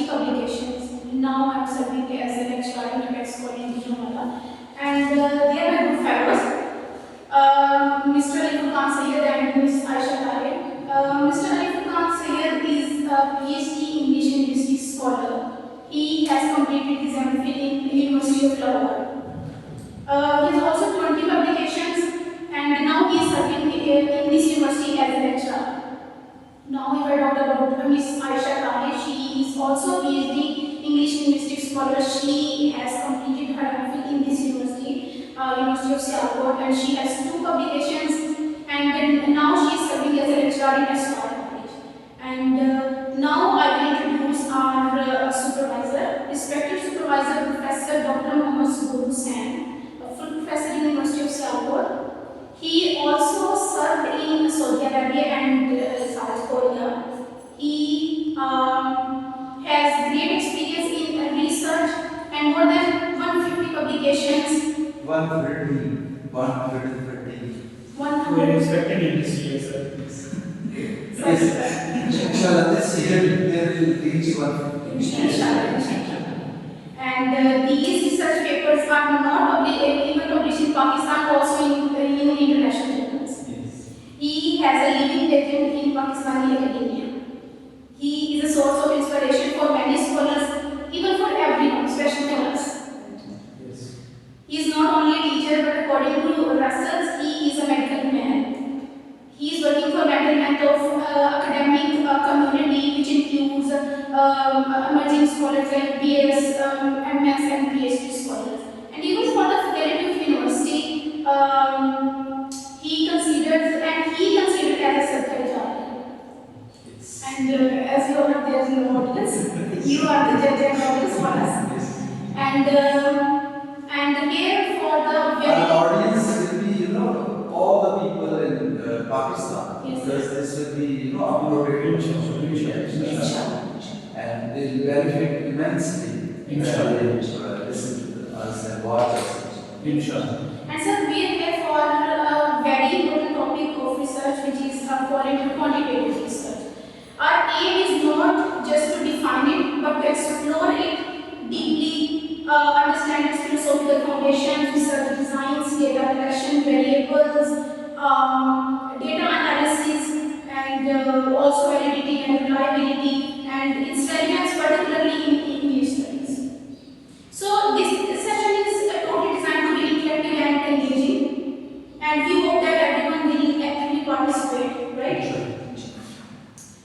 PhD publications. Now I'm serving as a lecturer in Apex College in Jamala. And they are my good fellows, Mr. Sialkot and Ms. Aisha Kare. Mr. Sialkot is a PhD English linguistics scholar. He has completed his MPhil in the University of Lahore. He has also 20 publications, and now he is serving in this university as a lecturer. Now, if I talk about Ms. Aisha Kare, she is also a PhD English linguistics scholar. She has completed her MPhil in this university, University of Sialkot, and she has 2 publications. And then now she is serving as a lecturer in Sialkot College. And now I will introduce our supervisor, respected supervisor, Professor Dr. Mohammad Subur Hussain, a full professor in the University of Sialkot. He also served in Saudi Arabia and South Korea. He has great experience in research and more than 150 publications. 150. 100. We are expecting it this year, sir. Yes. Inshallah, this year they will reach 150. Inshallah. And these research papers are not even published in Pakistan, also in international journals. Yes. He has a living legend in Pakistani academia. He is a source of inspiration for many scholars, even for everyone, especially for us. Yes. He is not only a teacher, but according to Russell, he is a medical man. He is working for betterment of academic community, which includes emerging scholars like BS, MS, and PhD scholars. And even for the faculty of university, he considered as a certified. Yes. And as you are there in the audience, you are the judge and audience for us. Yes. And here for the Our audience will be, all the people in Pakistan. Yes. Because this will be, uploaded Inshallah. and they will benefit immensely. Inshallah. They listen to us and watch us. Inshallah. And sir, we are here for a very important topic of research, which is quantitative research. Our aim is not just to define it, but to explore it deeply, understand its philosophical foundations, research designs, data collection, variables, data analysis, and also validity and reliability, and its relevance particularly in English studies. So this session is totally designed to be interactive and engaging, and we hope that everyone will actively participate, right?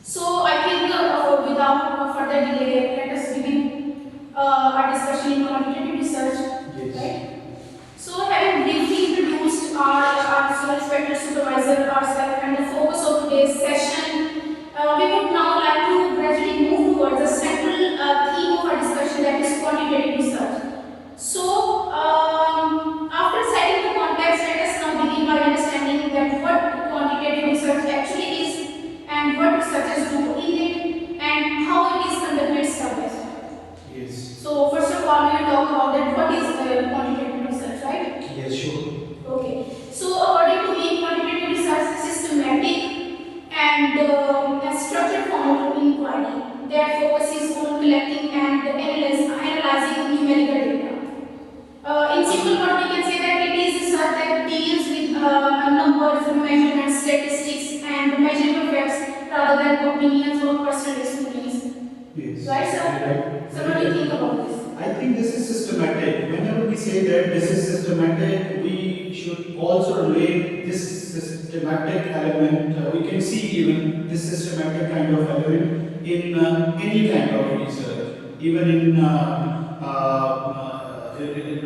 So I think without further delay, let us begin our discussion in quantitative research, right? So having briefly introduced our respected supervisor, ourselves, and the focus of today's session, we would now like to gradually move towards the central theme of our discussion, that is quantitative research. So, after setting the context, let us now begin by understanding that what quantitative research actually is, and what researchers do in it, and how it is conducted step by step. Yes. So, first of all, we will talk about that what is quantitative research, right? Yes, sure. Okay. So, according to me, quantitative research is systematic and a structured form of inquiry that focuses on collecting and analyzing numerical data. In simple words, we can say that it is research that deals with numbers, measurements, statistics, and measurable facts rather than opinions or personal experience. Yes. Right, sir? So, what do you think about this? I think this is systematic. Whenever we say that this is systematic, we should also relate this systematic element. We can see even this systematic kind of element in any kind of research, even in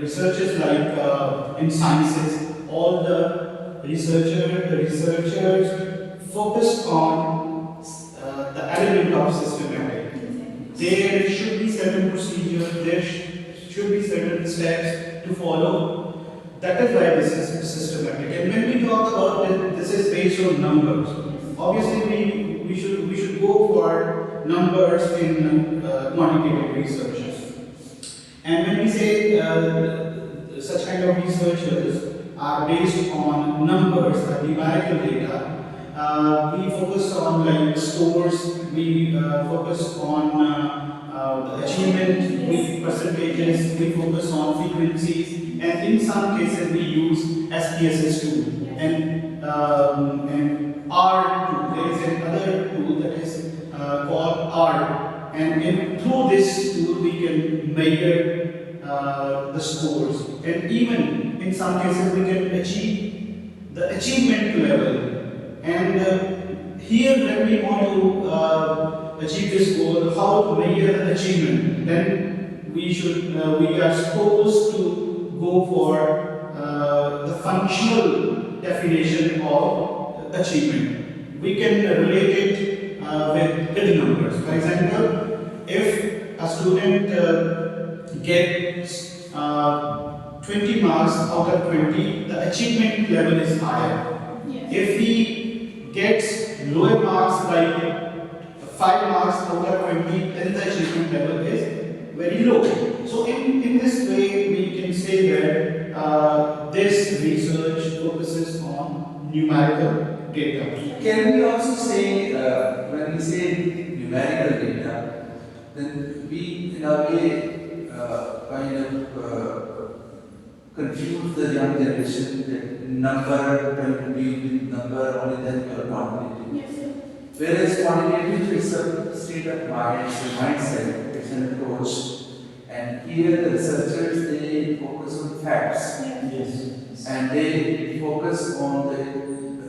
researches like in sciences. All the researchers focus on the element of systematic. There should be certain procedures, there should be certain steps to follow. That is why this is systematic. And when we talk about it, this is based on numbers. Obviously, we should go for numbers in quantitative researches. And when we say such kind of researchers are based on numbers, numerical data, we focus on like scores, we focus on achievement, we percentages, we focus on frequencies, and in some cases we use SPSS tool and R tool. There is another tool that is called R, and through this tool we can measure the scores, and even in some cases we can achieve the achievement level. And here, when we want to achieve this goal, how to measure the achievement, then we are supposed to go for the functional definition of achievement. We can relate it with numbers. For example, if a student gets 20 marks out of 20, the achievement level is higher. If he gets lower marks by 5 marks out of 20, then the achievement level is very low. So in this way, we can say that this research focuses on numerical data. Can we also say, when we say numerical data, then we in a way kind of confuse the young generation that number can be with number only, then you are quantitative. Yes, sir. Whereas quantitative is a state of mind, it's a mindset, it's an approach. And here the researchers, they focus on facts. Yes. And they focus on the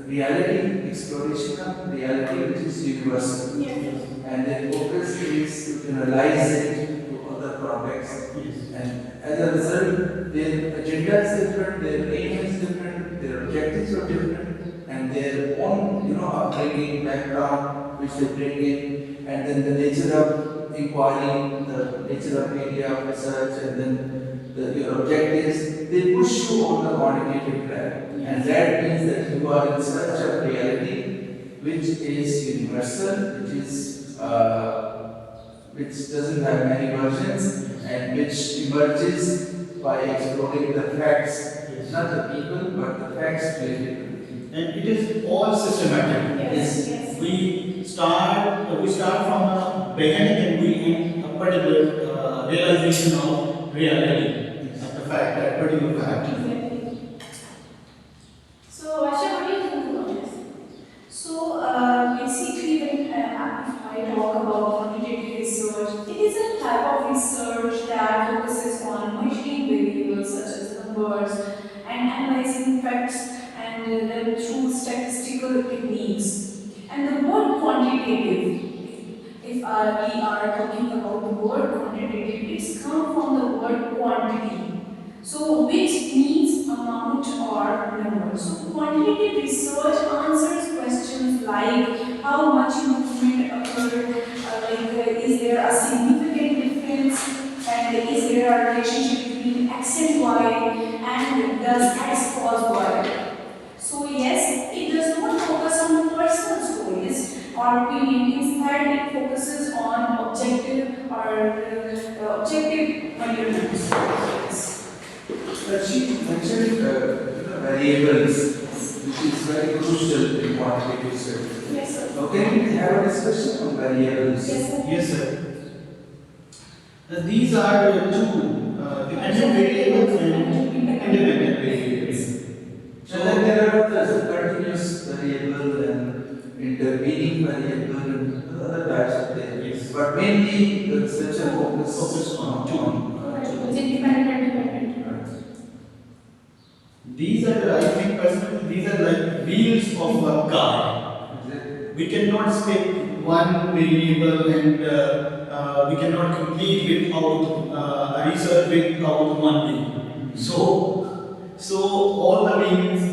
reality, exploration of reality which is universal. Yes. And their focus is to generalize it to other contexts. Yes. And as a result, their agenda is different, their aim is different, their objectives are different, and their own, upbringing, background, which they bring in, and then the nature of inquiry, the nature of area of research, and then your objectives, they push you on the quantitative track. And that means that you are in search of reality, which is universal, which doesn't have many versions, and which emerges by exploring the facts, not the people, but the facts related to it. And it is all systematic. Yes. We start from a beginning and we end a particular realization of reality, of the fact, that particular fact. Exactly. So, Asha, what do you think about this? So, basically, when I talk about quantitative research, it is a type of research that focuses on measuring variables such as numbers and analyzing facts and then through statistical techniques. And the word quantitative, if we are talking about the word quantitative, it's come from the word quantity. So, which means amount or number. So, quantitative research answers questions like how much movement occurred, is there a significant difference, and is there a relationship between x and y, and does x cause y. So, yes, it does not focus on personal stories or opinion. Instead, it focuses on objective measurements. Yes. She mentioned variables, which is very crucial in quantitative research. Yes, sir. Now, can we have a discussion on variables? Yes, sir. Yes, sir. These are two dependent variables and independent variables. So then there are others, continuous variable and intervening variable and other types of variables. Yes. But mainly the researcher focus on two. It's independent and dependent. These are, I think personally, these are like wheels of a car. We cannot skip one variable and we cannot complete without a research without one wheel. So all the wheels,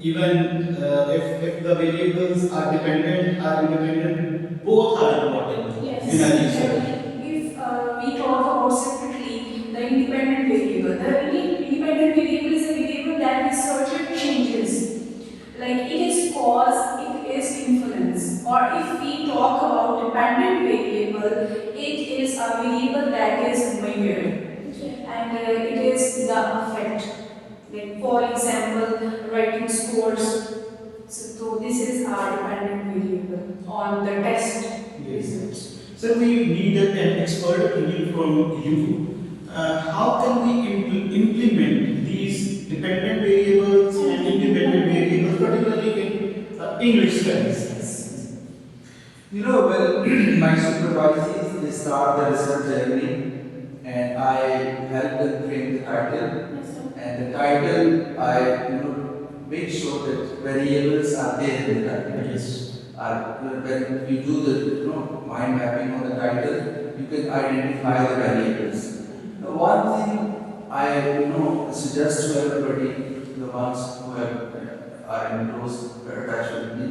even if the variables are dependent or independent, both are important Yes. in a research. If we talk about separately the independent variable, the independent variable is a variable that researcher changes. Like it is cause, it is influence. Or if we talk about dependent variable, it is a variable that is measured. And it is the effect. Like for example, writing scores. So this is our dependent variable on the test results. So we need an expert thinking from you. How can we implement these dependent variables and independent variables, particularly in English studies? You know, when my supervisees, they start the research journey, and I help them frame the title. Yes, sir. And the title, I make sure that variables are there in the title. Yes. When you do the mind mapping on the title, you can identify the variables. The one thing I suggest to everybody, the ones who are in close touch with me,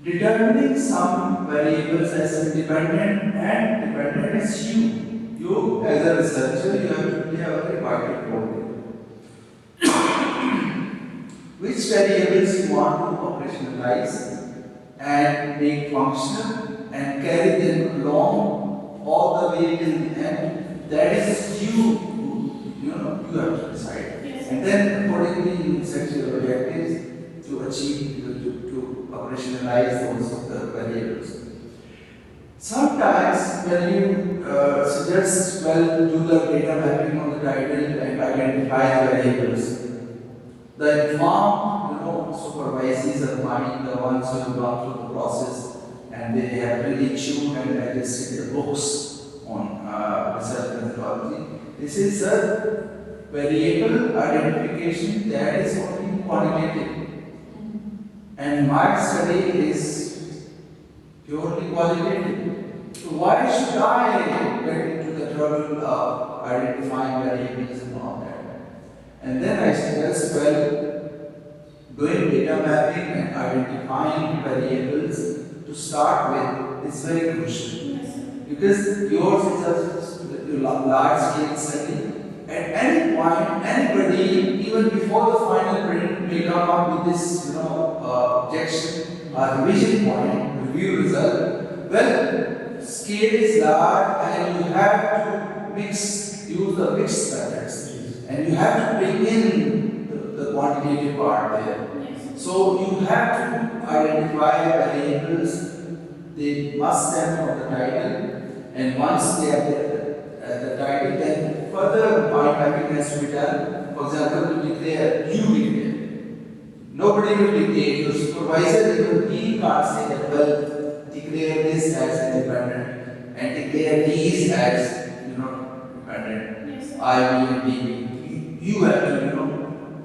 determining some variables as independent and dependent as you. You, as a researcher, you have to play a very vital role there. Which variables you want to operationalize and make functional and carry them along all the way till the end, that is you have to decide. Yes. And then accordingly you set your objectives to achieve, to operationalize those variables. Sometimes when you suggest, well, do the data mapping on the title and identify the variables, the informed, supervisees are finding the ones who have gone through the process and they have really chewed and digested the books on research methodology. This is a variable identification that is only quantitative. And my study is purely qualitative. So why should I get into the trouble of identifying variables and all that? And then I suggest, well, doing data mapping and identifying variables to start with is very crucial. Yes, sir. Because yours is a large scale study. At any point, anybody, even before the final print, may come up with this, objection or revision point, review result. Well, scale is large, and you have to use the mixed methods, and you have to bring in the quantitative part there. Yes. So you have to identify variables. They must stand on the title, and once they are there, the title, then further mind mapping has to be done. For example, to declare, you declare. Nobody will dictate. Your supervisor, even he can't say that, well, declare this as independent and declare these as, dependent. Yes, sir. I will be. You have to,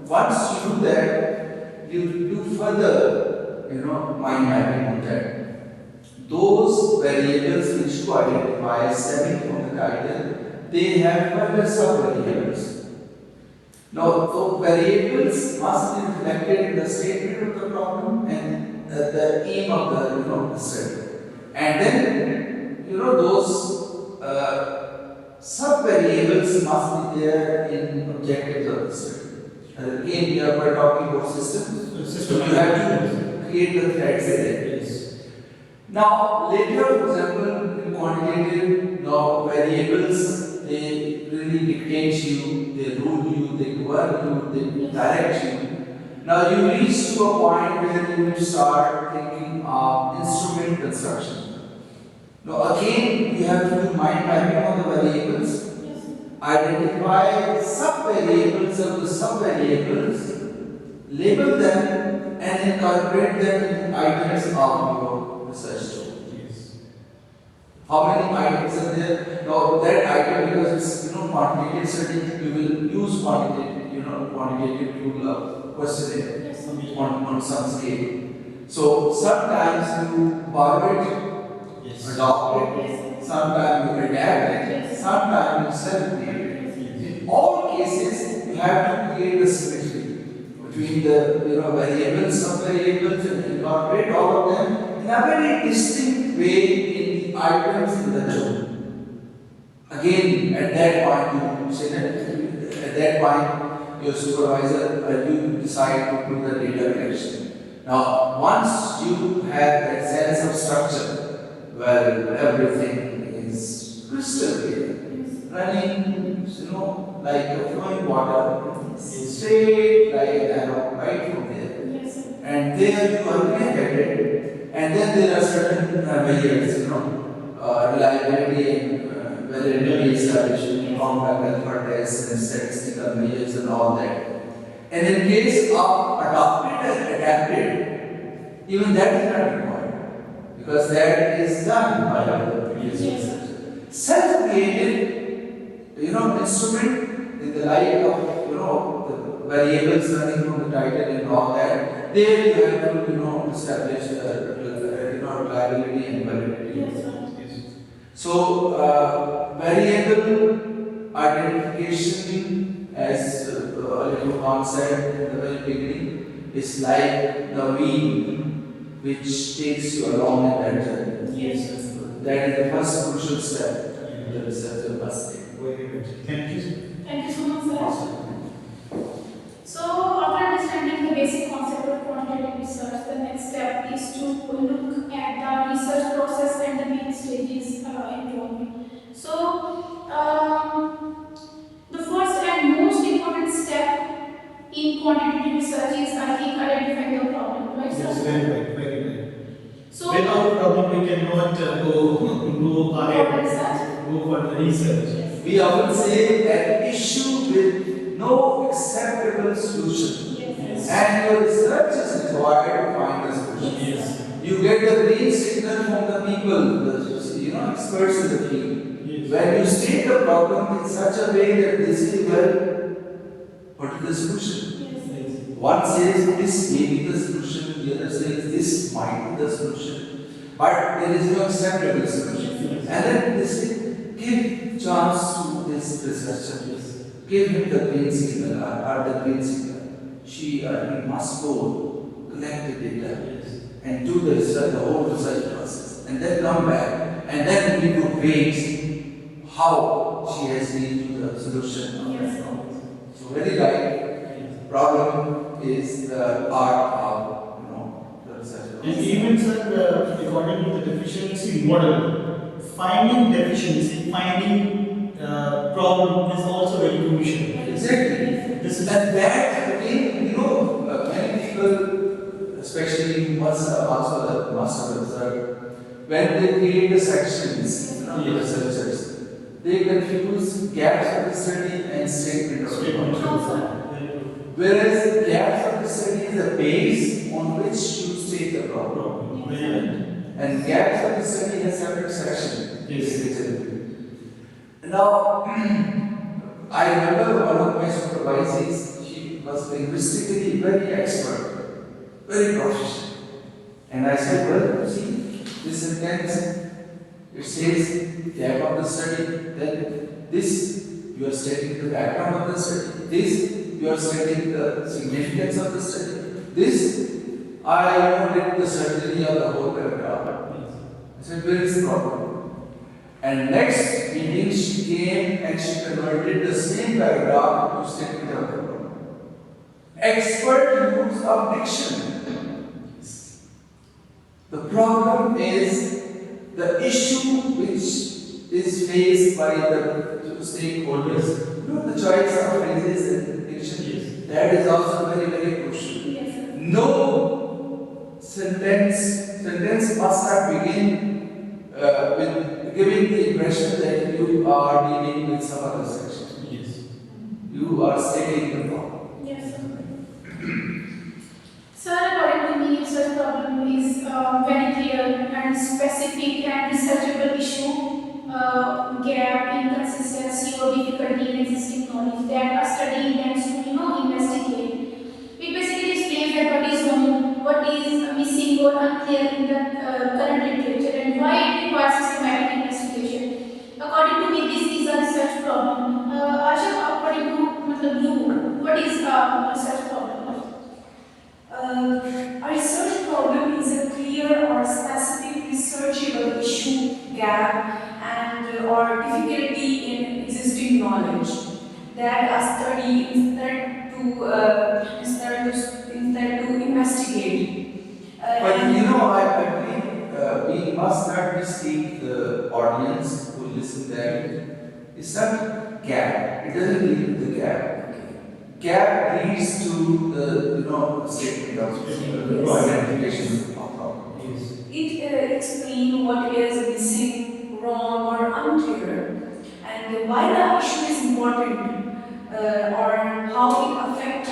once you do that, you do further, mind mapping on that. Those variables which you identify stemming from the title, they have further sub-variables. Now, so variables must be reflected in the statement of the problem and the aim of the study. And then, those sub-variables must be there in objectives of the study. Again, we are talking about systems. So you have to create the threads there. Now, later, for example, in quantitative, now variables, they really dictate you, they rule you, they govern you, they direct you. Now, you reach to a point where you will start thinking of instrument construction. Now, again, you have to do mind mapping on the variables, identify sub-variables of the sub-variables, label them, and incorporate them in items of your research tool. Yes. How many items are there? Now that item, because it's quantitative study, you will use quantitative tool of questionnaire Yes, sir. on some scale. So sometimes you borrow it, Yes. adopt it, Yes. sometimes you adapt it, Yes. sometimes you self-create it. In all cases, you have to create a symmetry between the variables, sub-variables, and incorporate all of them in a very distinct way in the items in the tool. Again, at that point, you say that at that point, your supervisor, you decide to put the data collection. Now, once you have that sense of structure, well, everything is crystal clear, running, like a flowing water, straight like an arrow, right from there. Yes, sir. And there you are connected, and then there are certain measures, reliability and validity performed alpha tests and statistical measures and all that. And in case of adopted and adapted, even that is not required because that is done by the previous researcher. Self-created, instrument in the light of, the variables running from the title and all that, there you have to, establish, reliability and validity. Yes, sir. So, variable identification, as Oliver Kahn said in the very beginning, is like the wheel which takes you along in that journey. Yes, sir. That is the first crucial step the researcher must take. Very good. Thank you. Thank you so much, sir. So, after understanding the basic concept of quantitative research, the next step is to look at the research process and the main stages involved. So, the first and most important step in quantitative research is, I think, identifying the problem, right, sir? Yes, very right, very right. So, Without problem, we cannot go for ahead, research. go for the research. Yes. We often say an issue with no acceptable solution. Yes. And your research is required to find the solution. Yes. You get the green signal from the people, the experts in the field. Yes. When you state the problem in such a way that they say, well, what is the solution? Yes. One says this may be the solution, the other says this might be the solution, but there is no acceptable solution. And then they say, give chance to this researcher, give him the green signal or the green signal. She or he must go, collect the data, and do the research, the whole research process, and then come back, and then we would wait how she has reached to the solution of Yes. that problem. So very right, problem is the art of the research And process. even, sir, according to the deficiency model, finding deficiency, finding problem is also very crucial. Exactly. This is And that again, many people, especially must have observed, when they create the sections, the researchers, they confuse gaps of the study and statement of the statement. problem. Whereas gaps of the study is the base on which you state the problem. Very right. And gaps of the study has separate section. Yes. Now, I remember one of my supervisors, she was linguistically very expert, very proficient. And I said, well, see, this sentence, it says gap of the study, then this, you are stating the background of the study, this, you are stating the significance of the study, this, I did the surgery of the whole paragraph. I said, where is the problem? And next meeting she came and she converted the same paragraph to statement of the problem. Expert use of diction. The problem is the issue which is faced by the stakeholders. The choice of phrases and diction. Yes. That is also very, very crucial. Yes, sir. No sentence must not begin with giving the impression that you are dealing with some other section. Yes. You are stating the problem. Yes, sir. Sir, according to me, research problem is very clear and specific and researchable issue, gap, inconsistency, or difficulty in existing knowledge that a study intends to, investigate. It basically explains that what is wrong, what is missing or unclear in the current literature, and why it requires systematic investigation. According to me, this is a research problem. Asha, according to you, what is a research problem? A research problem is a clear or specific researchable issue, gap, and or difficulty in existing knowledge that a study instead to investigate. But I believe we must not mistake the audience who listen that it's not gap. It doesn't lead to the gap. Gap leads to the statement of identification of problem. Yes. It explains what is missing, wrong, or unclear, and and why the issue is important, or how it affects.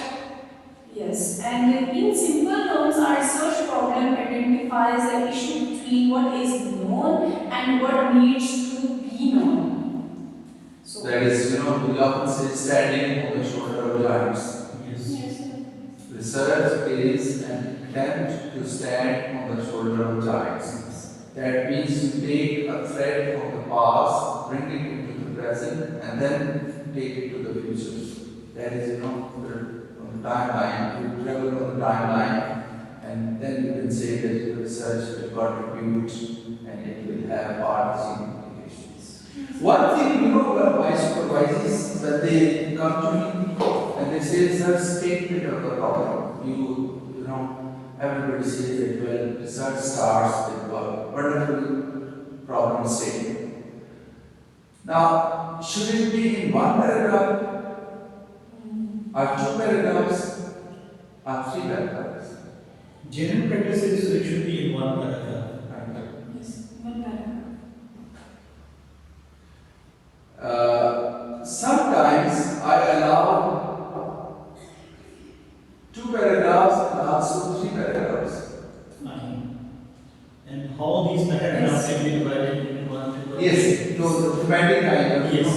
Yes, and in simple terms, our research problem identifies the issue between what is known and what needs to be known. So That is, we often say standing on the shoulder of giants. Yes. Research is an attempt to stand on the shoulder of giants. That means to take a thread from the past, bring it into the present, and then take it to the future. That is, on the timeline, you travel on the timeline, and then you can say that your research will contribute and it will have far-reaching implications. One thing, my supervisors, when they come to me and they say, sir, statement of the problem, everybody says that, well, research starts with a wonderful problem statement. Now, should it be in one paragraph, or two paragraphs, or three paragraphs? General practice is it should be in one paragraph. yes, one paragraph. Sometimes I allow two paragraphs and also three paragraphs. Fine. And how these paragraphs can be divided into one to Yes, so the thematic kind of. Yes.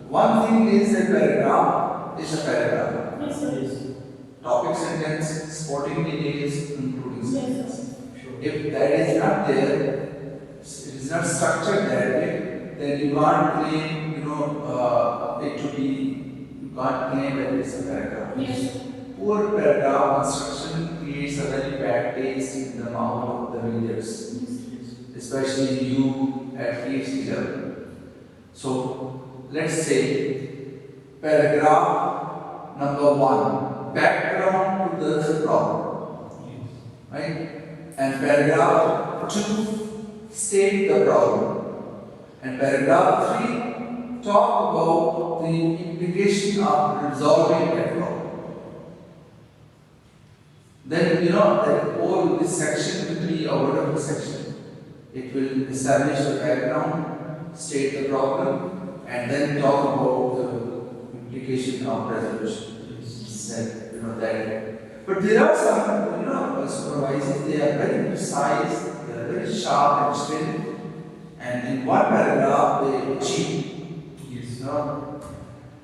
One thing is a paragraph is a paragraph. Yes. Topic sentence, supporting details, including sentence. Sure. If that is not there, it is not structured that way, then you can't claim, it to be, you can't claim that it's a paragraph. Yes. Poor paragraph construction creates a very bad taste in the mouth of the readers, especially you at PhD level. So, let's say, paragraph number 1, background to the problem, right? And paragraph 2, state the problem. And paragraph 3, talk about the implication of resolving that problem. Then, that all this section will be a wonderful section. It will establish the background, state the problem, and then talk about the implication of resolution. That. But there are some, supervisors, they are very precise, they are very sharp and straight, and in one paragraph they achieve. Yes.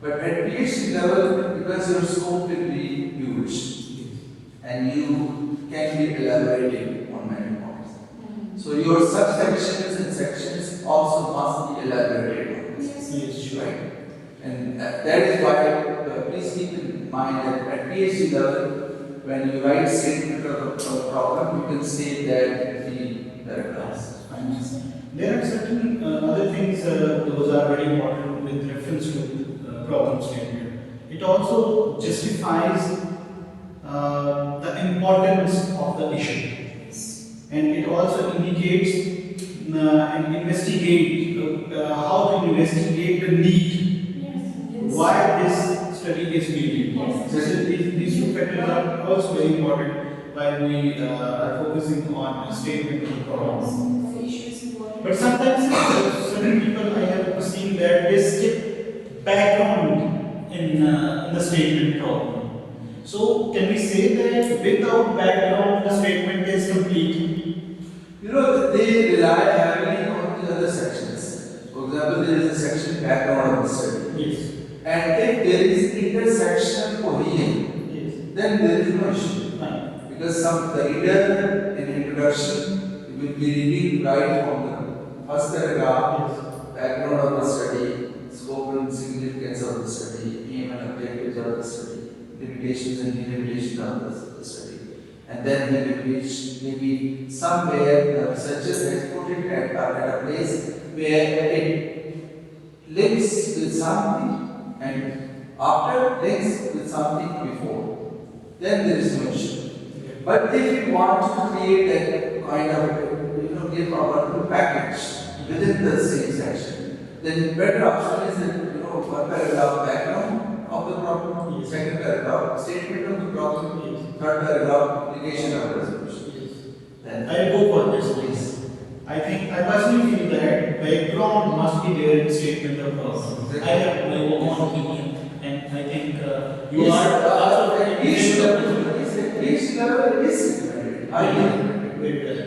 But at PhD level, because your scope will be huge, and you can be elaborating on many points. So your subsections and sections also must be elaborated on. Yes, sure. Right? And that is why, please keep in mind that at PhD level, when you write statement of a problem, you can say that in the paragraphs. There are certain other things, those are very important with reference to problem statement. It also justifies the importance of the issue. And it also indicates and investigate how to investigate the need, why this study is needed. Yes. These two factors are also very important while we are focusing on a statement of the problem. The issue is important. But sometimes certain people I have seen that they skip background in the statement problem. So can we say that without background the statement is complete? They rely heavily on the other sections. For example, there is a section background of the study. Yes. And if there is intersection cohesion, Yes. then there is no issue. Fine. Because the reader in introduction will be reading right from the first paragraph, background of the study, scope and significance of the study, aim and objectives of the study, limitations and delimitations of the study. And then he will reach maybe somewhere the researcher has put it at a place where it links with something and after links with something before. Then there is no issue. But if you want to create a kind of, give a wonderful package within the same section, then better option is that, one paragraph background of the problem, second paragraph statement of the problem, third paragraph application of resolution. Yes. Then I go for this, please. I personally feel that background must be there in the statement of problem. I have my own opinion, and I think you Yes, are also at each level is recommended. I recommend Very well.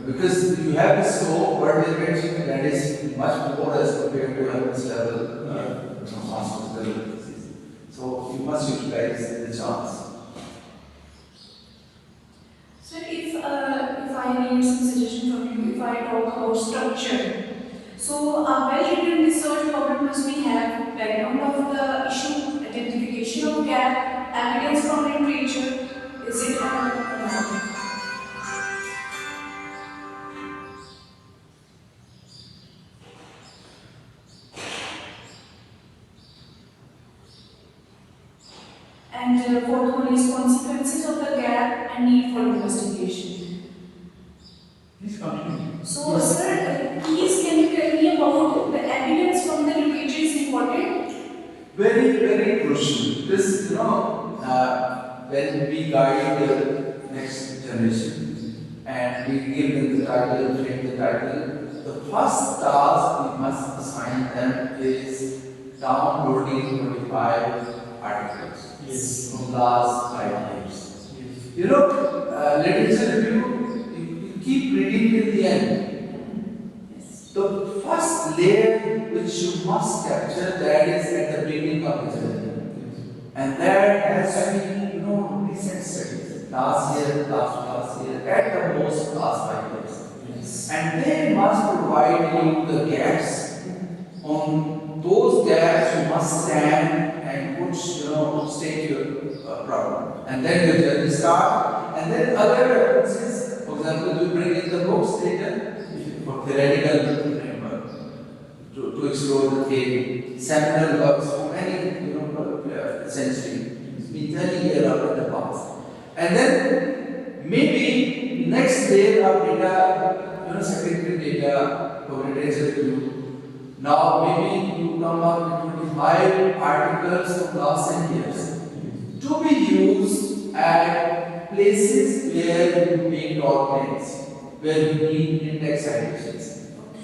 because you have this slow word limit that is much more as compared to this level, master's level. So you must utilize the chance. So if I need some suggestion from you, if I talk about structure, so a well-written research problem must be have background of the issue, identification of gap, evidence from literature, is it no? And fourth one is consequences of the gap and need for investigation. Please continue. So, sir, please can you tell me about the evidence from the literature is important? Very, very crucial. This, when we guide the next generation and we give them the title, frame the title, the first task we must assign them is downloading 25 articles Yes. from last 5 years. Yes. Literature review, you keep reading till the end. Yes. The first layer which you must capture that is at the beginning of the journey. And that has to be, recent studies. Last year, at the most last 5 years. Yes. And they must provide you the gaps. On those gaps you must stand and state your problem. And then your journey start. And then other references, for example, you bring in the books later for theoretical framework to explore the theory. Seminal works from any century. It's been 30 years out in the past. And then maybe next layer of data, secondary data for literature review. Now maybe you come up with 25 articles from last 10 years to be used at places where you make documents, where you need index citations.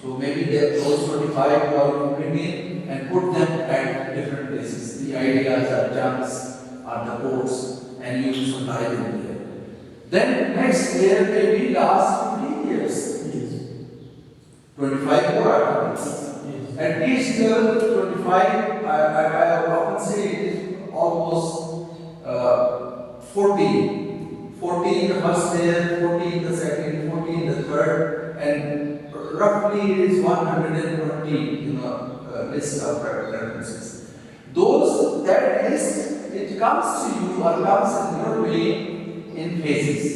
So maybe those 25 you bring in and put them at different places. The ideas are jumps, are the quotes, and you supply them there. Then next year maybe last 15 years. 25 more articles. At each level, 25, I often say it is almost 40. 40 in the first layer, 40 in the second, 40 in the third, and roughly it is 120, list of references. That list, it comes to you or comes in your way in phases.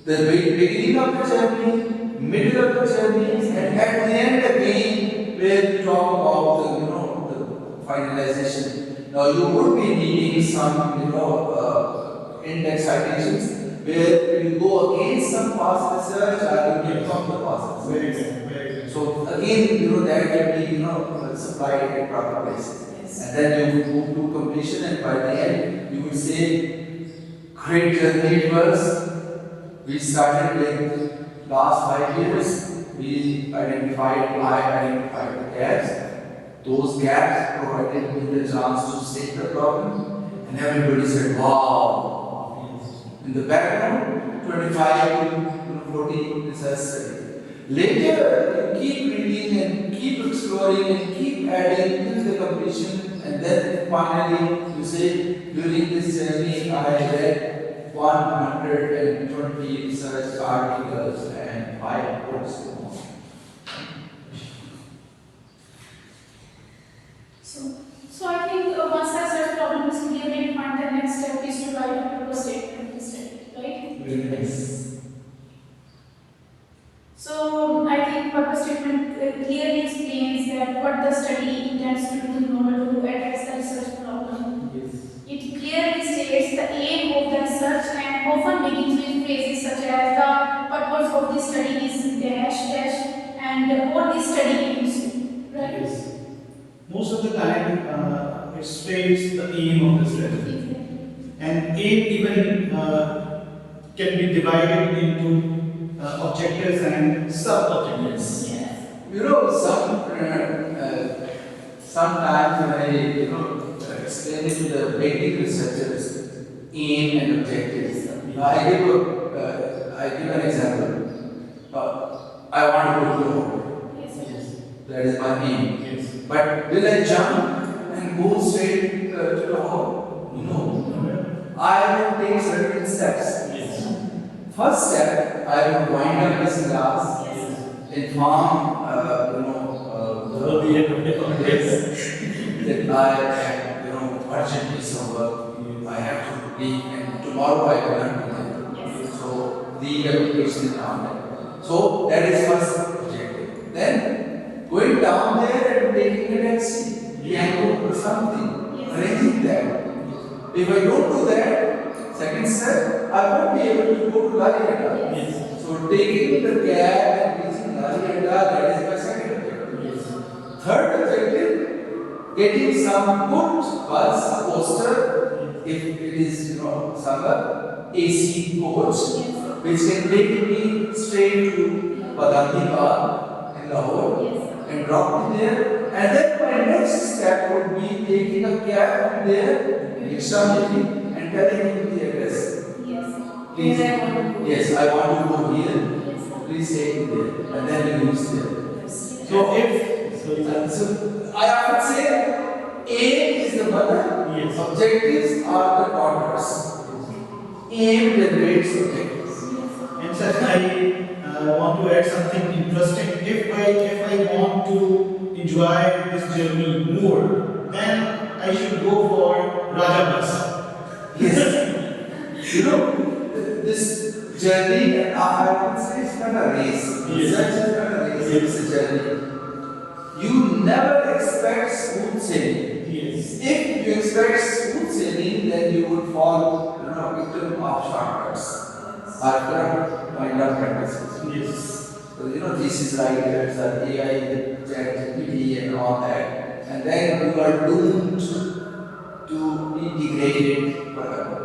The beginning of the journey, middle of the journey, and at the end again, where we talk about the finalization. Now you would be needing some index citations where you go against some past research or you get from the past research. Very good. Very good. So again, that can be supplied at proper places. Yes. And then you move to completion, and by the end you would say, great journey it was. We started with last 5 years. I identified the gaps. Those gaps provided me the chance to state the problem, and everybody said, wow. In the background, 25 to 40 research studies. Later, you keep reading and keep exploring and keep adding till the completion, and then finally you say, during this journey, I read 120 research articles and 5 books. So I think once the search problem is clearly defined, the next step is to write a purpose statement instead, right? Very nice. So I think purpose statement clearly explains that what the study intends to do in order to address the research problem. Yes. It clearly states the aim of the research and often begins with phrases such as the purpose of this study is dash dash and what this study aims to, right? Yes. Most of the time, it states the aim of the study. And aim even can be divided into objectives and sub-objectives. Yes. You know, sometimes when I, explain it to the basic researchers, aim and objectives, I give an example. I want to go to the moon. Yes. That is my aim. Yes. But will I jump and go straight to the hole? No. I will take certain steps. Yes. First step, I will wind up this class, inform, So the end of the conference. that I have, urgent piece of work. I have to leave, and tomorrow I will not be there. So the application is down there. So that is first objective. Then going down there and taking a taxi, piano or something, Yes. arranging that. If I don't do that, second step, I won't be able to go to Laliada. Yes. So taking the cab and reaching Laliada, that is my second objective. Yes. Third objective, getting some good bus, a poster, if it is, some AC coach, which can take me straight to Badani Park in Lahore and drop me there. And then my next step would be taking a cab from there, rickshaw maybe, and telling him the address. Please, yes, I want to go here. Please take me there, and then we reach there. So if So I often say, aim is the mother, Yes. objectives are the daughters. Aim generates objectives. And sir, I want to add something interesting. If I want to enjoy this journey more, then I should go for Raja Bus. Yes. This journey, I would say it's not a race. Yes. Research is not a race, it's a journey. You never expect smooth sailing. Yes. If you expect smooth sailing, then you would fall, victim of shortcuts or corrupt kind of practices. Yes. So, thesis writers or AI, ChatGPT and all that, and then you are doomed to be degraded forever.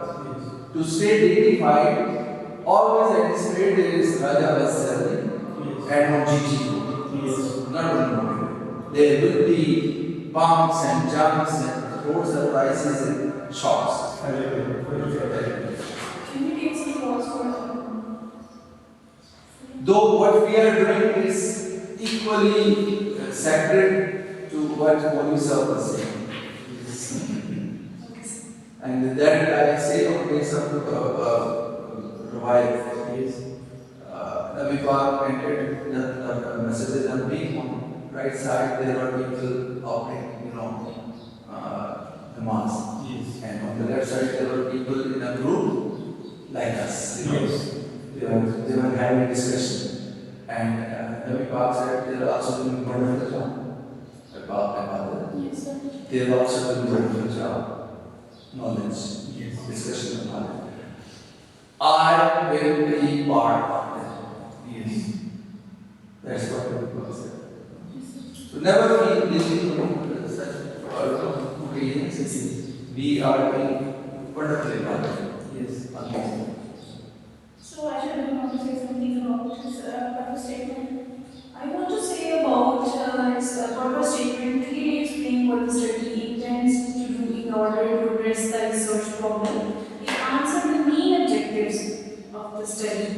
To stay dignified, always anticipate there is Raja Vassali and on GT. Yes. Not only moving. There will be bumps and jumps and road surprises and shocks. Can we take some pause for Though what we are doing is equally sacred to what Holy Sir was saying. And that I say on base of Ravai. Nabi Park entered the messages on being on right side, there are people offering, the mass. Yes. And on the left side, there were people in a group like us. Yes. They were having a discussion. And Nabi Park said they are also doing wonderful job. About that. They are also doing wonderful job. Knowledge, Yes. discussion of knowledge. I will be part of that. Yes. That's what Nabi Park said. So never feel guilty for such occasions. We are doing wonderfully well. Yes. Amazing. So I should want to say something about his purpose statement. I want to say about his purpose statement, clearly explain what the study intends to do in order to address the research problem. It answers the main objectives of the study,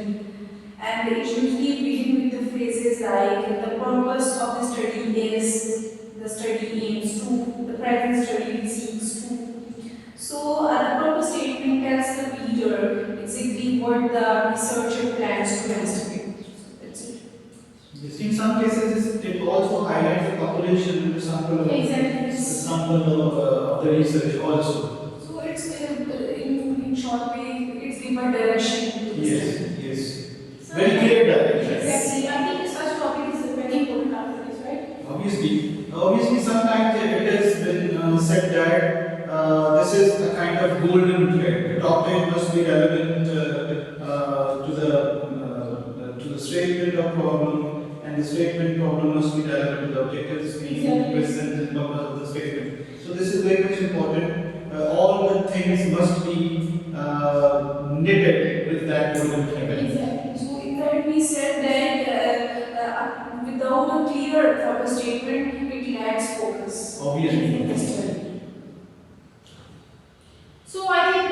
and it usually begin with the phrases like the purpose of the study is, the study aims to, the present study seeks to. So the purpose statement tells the reader exactly what the researcher plans to investigate. That's it. Yes. In some cases, it also highlights the population sample of the research also. So it's in short way, it's given direction to the study. Yes. So Very clear direction. Exactly. I think such topic is very important after this, right? Obviously, sometimes it has been said that this is a kind of golden thread. The topic must be relevant to the statement of problem, and the statement problem must be relevant to the objectives being present in purpose of the statement. So this is very much important. All the things must be knitted with that golden thread. Exactly. So in that we said clear purpose statement, it lacks focus. Obviously. In the study. So I think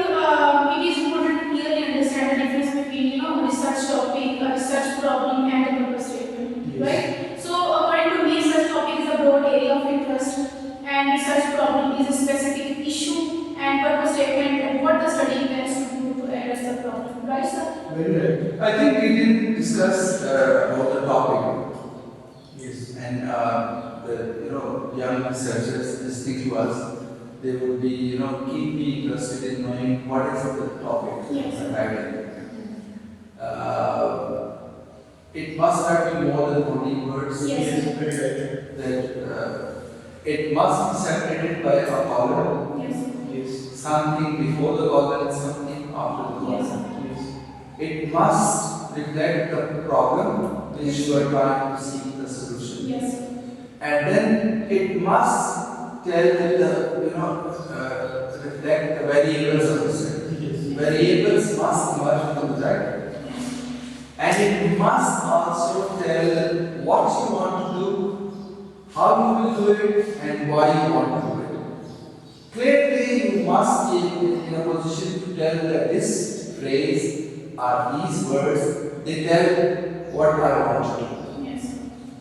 it is important to clearly understand the difference between research topic, a research problem, and a purpose statement, Yes. right? So according to me, research topic is a broad area of interest, and research problem is a specific issue, and purpose statement and what the study intends to do to address the problem, right, sir? Very right. I think we didn't discuss about the topic, Yes. and the young researchers listening to us, they would be keenly interested in knowing what is the topic. Yes. It must not be more than 14 words. Yes. Very right. That it must be separated by a column. Yes. Yes. Something before the column and something after the column. Yes. Yes. It must reflect the problem which you are trying to seek the solution. Yes. And then it must tell the reflect the variables of the set. Yes. Variables must emerge from the title. And it must also tell what you want to do, how you will do it, and why you want to do it. Clearly, you must be in a position to tell that this phrase or these words, they tell what I want to do. Yes.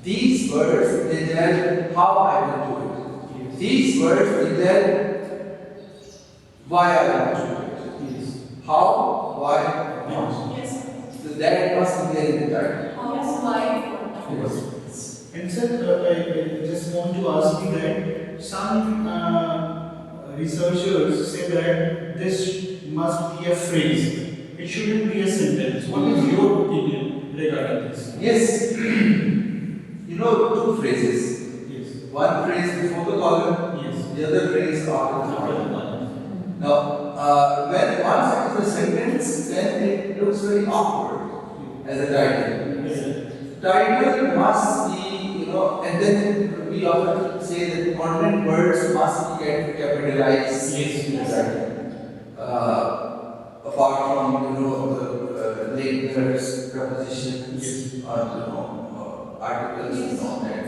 These words, they tell how I will do it. Yes. These words, they tell why I want to do it. Yes. How, why, what. Yes. So that must be there in the title. How, why, what? Yes. And sir, I just want to ask you that some researchers say that this must be a phrase. It shouldn't be a sentence. What is your opinion regarding this? Yes. Two phrases. Yes. One phrase before the column, Yes. the other phrase after the column. Now, when one is a sentence, then it looks very awkward as a title. Yes. Title must be, and then we often say that content words must be capitalized Yes. in the title. Apart from, the labels, prepositions, Yes. or, articles and all that.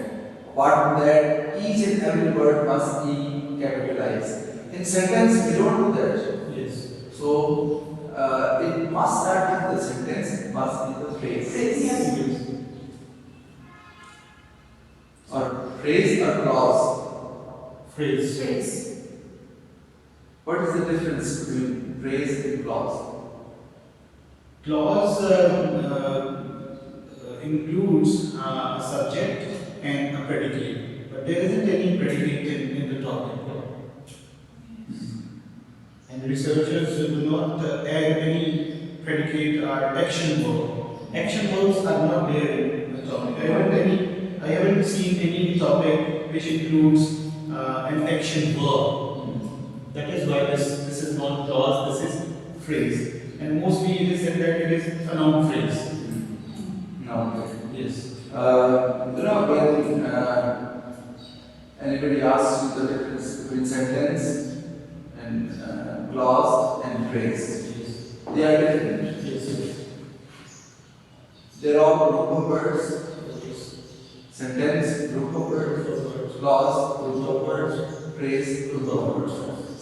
Apart from that, each and every word must be capitalized. In sentence, we don't do that. Yes. So, it must not be the sentence, it must be the phrase. Yes. Yes. Or phrase or clause. Phrase. Phrase. What is the difference between phrase and clause? Clause includes a subject and a predicate, but there isn't any predicate in the topic. And researchers do not add any predicate or action verb. Action verbs are not there in the topic. I haven't seen any topic which includes an action verb. That is why this is not clause, this is Phrase. And mostly it is said that it is a noun phrase. No. Yes. When anybody asks you the difference between sentence and clause and phrase, Yes. they are different. Yes. They are all group of words. Yes. Sentence, group of words. Clause, group of words. Phrase, group of words.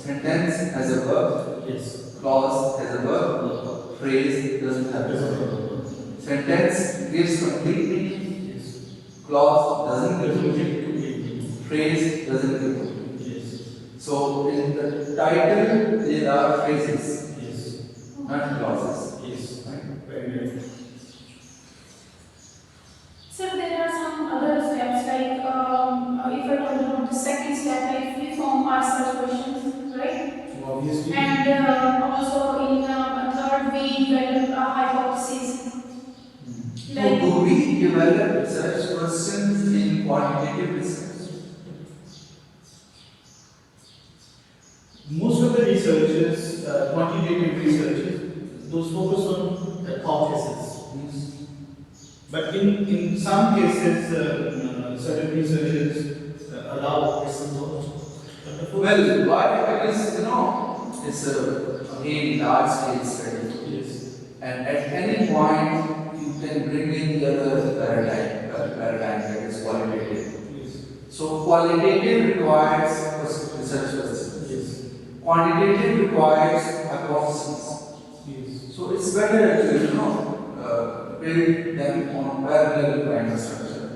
Sentence has a verb. Yes. Clause has a verb. Phrase doesn't have a verb. Sentence gives complete meaning. Yes. Clause doesn't give complete. Completely. Phrase doesn't give complete. Yes. So in the title there are phrases, Yes. not clauses. Yes. Right? Very good. So there are some other steps like if I talk about the second step, like we form our search questions, right? So obviously. And also in a third we develop a hypothesis. So do we develop research questions in quantitative research? Most of the researchers, quantitative researchers, those focus on hypothesis. But in some cases, certain researchers allow results. Well, why? Because it's again large scale study, Yes. and at any point you can bring in the other paradigm, paradigm that is qualitative. Yes. So qualitative requires research questions. Yes. Quantitative requires hypotheses. Yes. So it's better to build them on parallel kind of structure.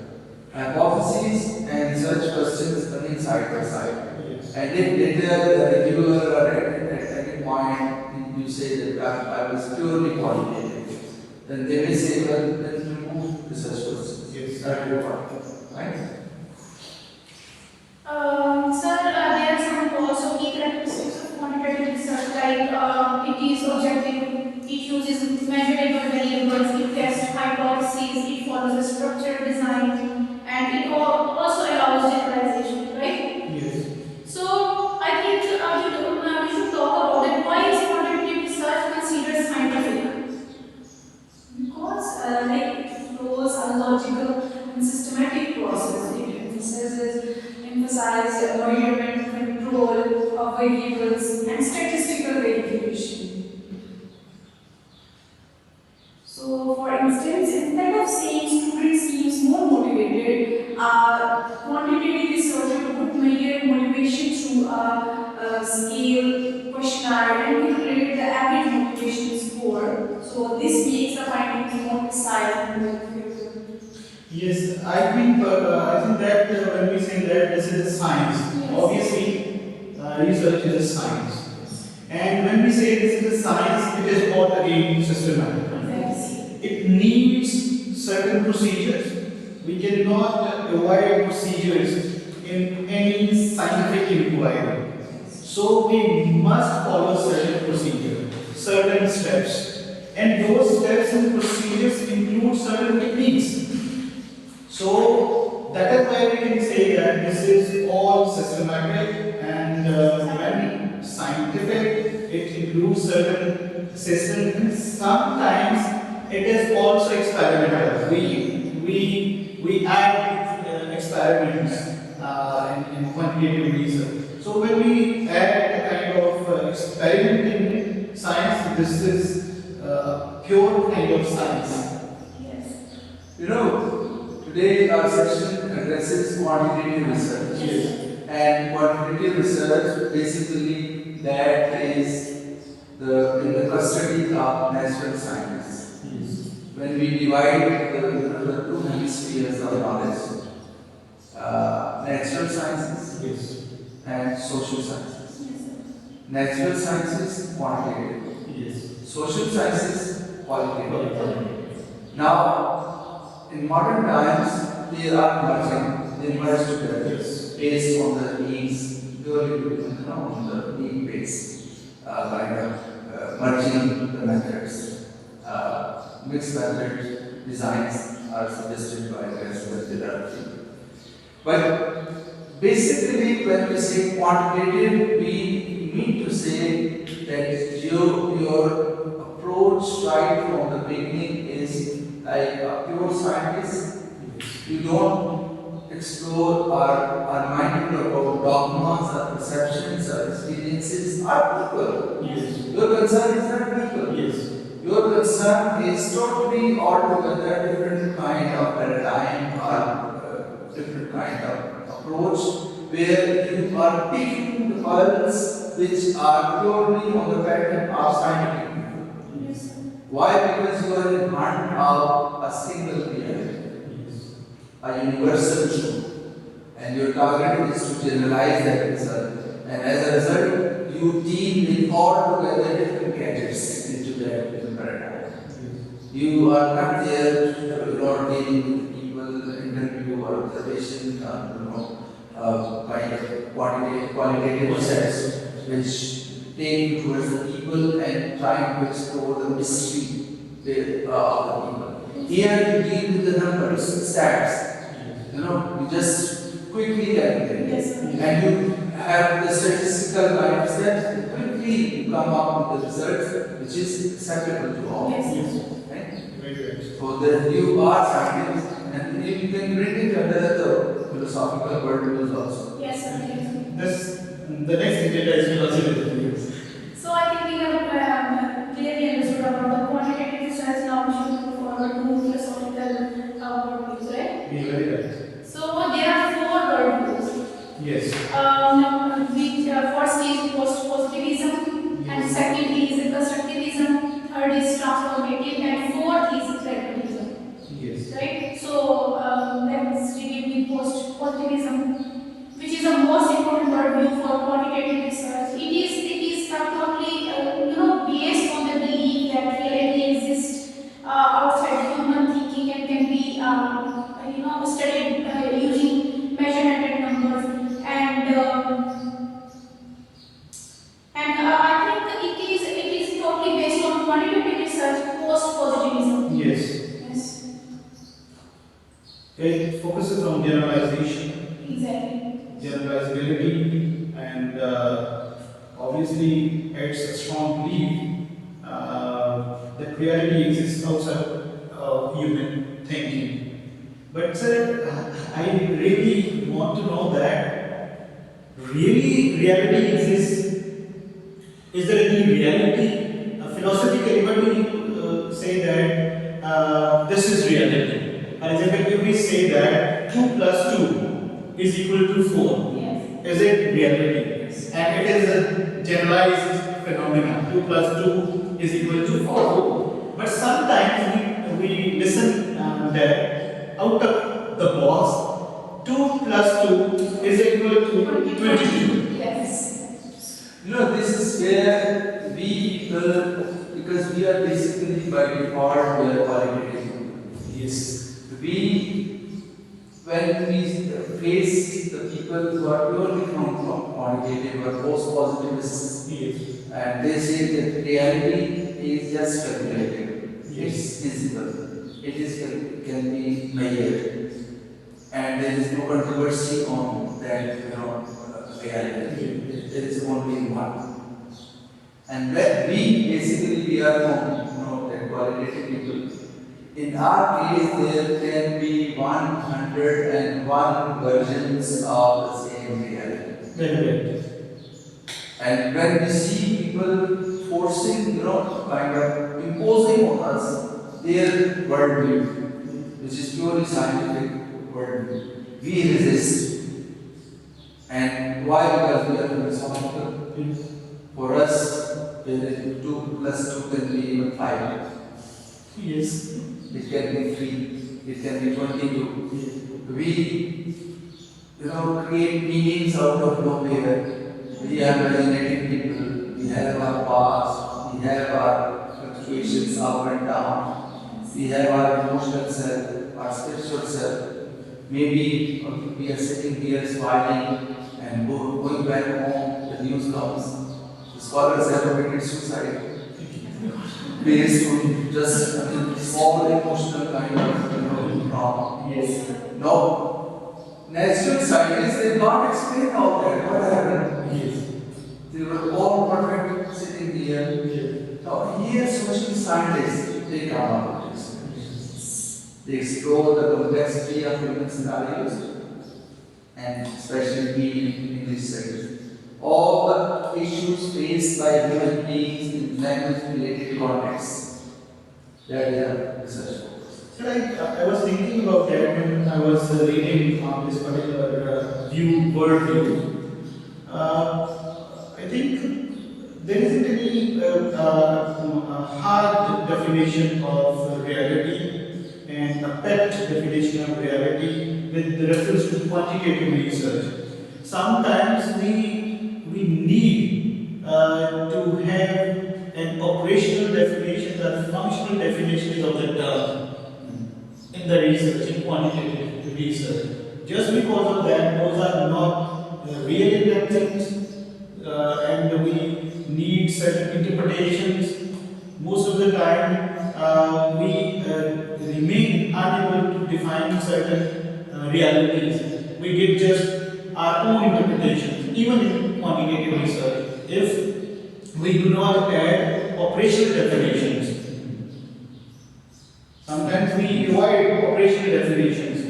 Hypotheses and research questions running side by side. Yes. And if later the reviewer or at any point you say that I was purely quantitative, then they may say, well, let's remove research questions. Yes. That will work, right? Sir, there are some also key characteristics of quantitative research, like it is objective, it uses measurable variables, it tests hypotheses, it follows a structured design, and it also allows generalization, right? Yes. So, I think we should talk about that. Why is quantitative research considered scientific? Because like it follows a logical and systematic process. It emphasizes measurement, control of variables, and statistical verification. So, for instance, instead of saying student seems more motivated, quantitative researcher would measure motivation through a scale, questionnaire, and calculate the average motivation score. So, this makes the findings more precise and more accurate. Yes, I think that when we say that this is a science, Yes. obviously research is a science. And when we say this is a science, it is not again systematic. Yes. It needs certain procedures. We cannot avoid procedures in any scientific inquiry. So we must follow certain procedure, certain steps. And those steps and procedures include certain techniques. So that is why we can say that this is all systematic, and when scientific, it includes certain systems, and sometimes it is also experimental. We add experiments in quantitative research. So when we add a kind of experiment in science, this is pure kind of science. Yes. Today our session addresses quantitative research. Yes. And quantitative research, basically, that is in the custody of natural science. Yes. When we divide the two hemispheres of knowledge, natural sciences Yes. and social sciences. Yes, sir. Natural sciences, quantitative. Yes. Social sciences, qualitative. Now, in modern times, they are merging. They merge together Yes. based on the needs, purely on the need base, kind of merging the methods. Mixed method designs are suggested by Quantitative. But basically, when we say quantitative, we mean to say that your approach right from the beginning is like a pure scientist. You don't explore our mind about dogmas, our perceptions, our experiences, our people. Yes. Your concern is not people. Yes. Your concern is totally altogether different kind of paradigm or different kind of approach where you are picking the pulse which are purely on the pattern of scientific method. Yes, sir. Why? Because you are in hunt of a single reality, a universal truth, and your target is to generalize that result. And as a result, you deal with altogether different gadgets into that paradigm. You are not there, you are dealing with people, interview or observation, kind of qualitative research, which take you towards the people and trying to explore the mystery of the people. Here you deal with the numbers, stats. You just quickly calculate. Yes, sir. And you have the statistical mindset, quickly you come up with the results which is acceptable to all. Yes, sir. Right? Very good. So that you are scientists, and you can bring it under the philosophical worldviews also. Yes, sir. Yes, sir. The next data is philosophy. So I think we have clearly understood about the quantitative research. Now we should move forward to philosophical worldviews, right? Be very First is post-positivism, and second is constructivism, third is transformative, and fourth is pragmatism. Yes. Right? So let's begin with post-positivism, which is the most important worldview for quantitative research. It is totally based on the belief that reality exists outside human thinking and can be studied using measurement and numbers. And I think it is totally based on quantitative research, post-positivism. Yes. Yes, It focuses on generalization, exactly. generalizability, and obviously adds a strong belief that reality exists outside human thinking. But sir, I really want to know that really reality exists. Is there any reality? Philosophically, what do you say that this is reality? For example, if we say that 2 plus 2 is equal to 4, Yes. is it reality? And it is a generalized phenomenon. 2 plus 2 is equal to 4. But sometimes we listen that out of the box, 2 plus 2 is equal to 22. Yes. This is where we people, because we are basically by default, we are qualitative. Yes. When we face the people who are purely from quantitative or post-positivists, Yes. and they say that reality is just calculated, it's visible, can be measured, and there is no controversy on that, reality. There is only one. And when we are from the qualitative people. In our case, there can be 101 versions of the same reality. Very right. And when we see people forcing, kind of imposing on us their worldview, which is purely scientific worldview, we resist. And why? Because we are philosophical. Yes. For us, 2 plus 2 can be even 5. Yes. It can be 3. It can be 22. We, create meanings out of nowhere. We are imaginative people. We have our past. We have our fluctuations up and down. We have our emotional self, our spiritual self. Maybe we are sitting here smiling and going back home, the news comes. The scholars have committed suicide based on just small emotional kind of trauma. Yes. No, natural scientists, they can't explain all that. What happened? Yes. They were all perfect sitting here. Yes. Now, here, social scientists, they come up with this. They explore the complexity of human scenarios, and especially in this sector. All the issues faced by human beings in language-related contexts. That is a research focus. So I was thinking about that when I was reading on this particular worldview. I think there isn't any hard definition of reality and a pet definition of reality with reference to quantitative research. Sometimes we need to have an operational definition or functional definition of the term in the research, in quantitative research. Just because of that, those are not real intentions, and we need certain interpretations. Most of the time, we remain unable to define certain realities. We give just our own interpretations, even in quantitative research. If we do not add operational definitions, sometimes we avoid operational definitions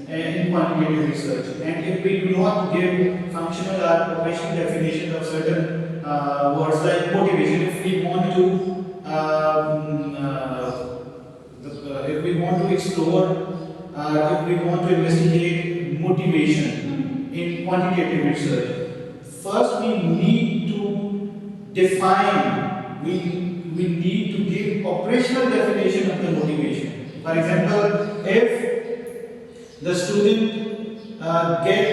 in quantitative research, and if we do not give functional or operational definitions of certain words like motivation, if we want to explore, if we want to investigate motivation in quantitative research, first we need to define, we need to give operational definition of the motivation. For example, if the student get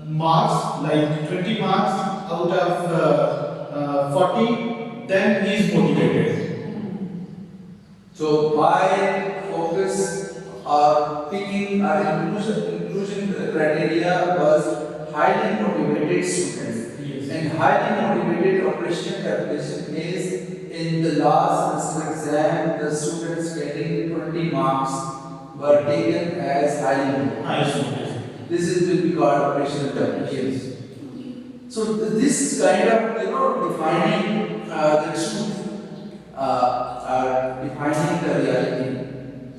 marks like 20 marks out of 40, then he is motivated. So my focus or picking or inclusion criteria was highly motivated students. Yes. And highly motivated operational calculation is in the last semester exam, the students getting 20 marks were taken as highly motivated. This is will be called operational calculation. So this kind of defining the truth, defining the reality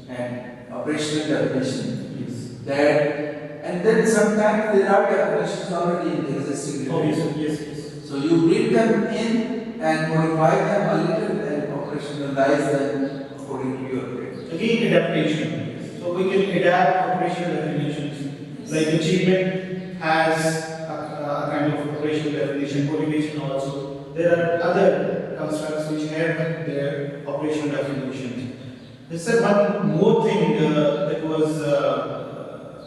and operational definition. Yes. That and then sometimes there are definitions already in the existing literature. Yes. So you bring them in and modify them a little and operationalize them according to your grade. Again, adaptation. So we can adapt operational definitions. Like achievement has a kind of operational definition, motivation also. There are other constructs which have their operational definition. There's one more thing that was,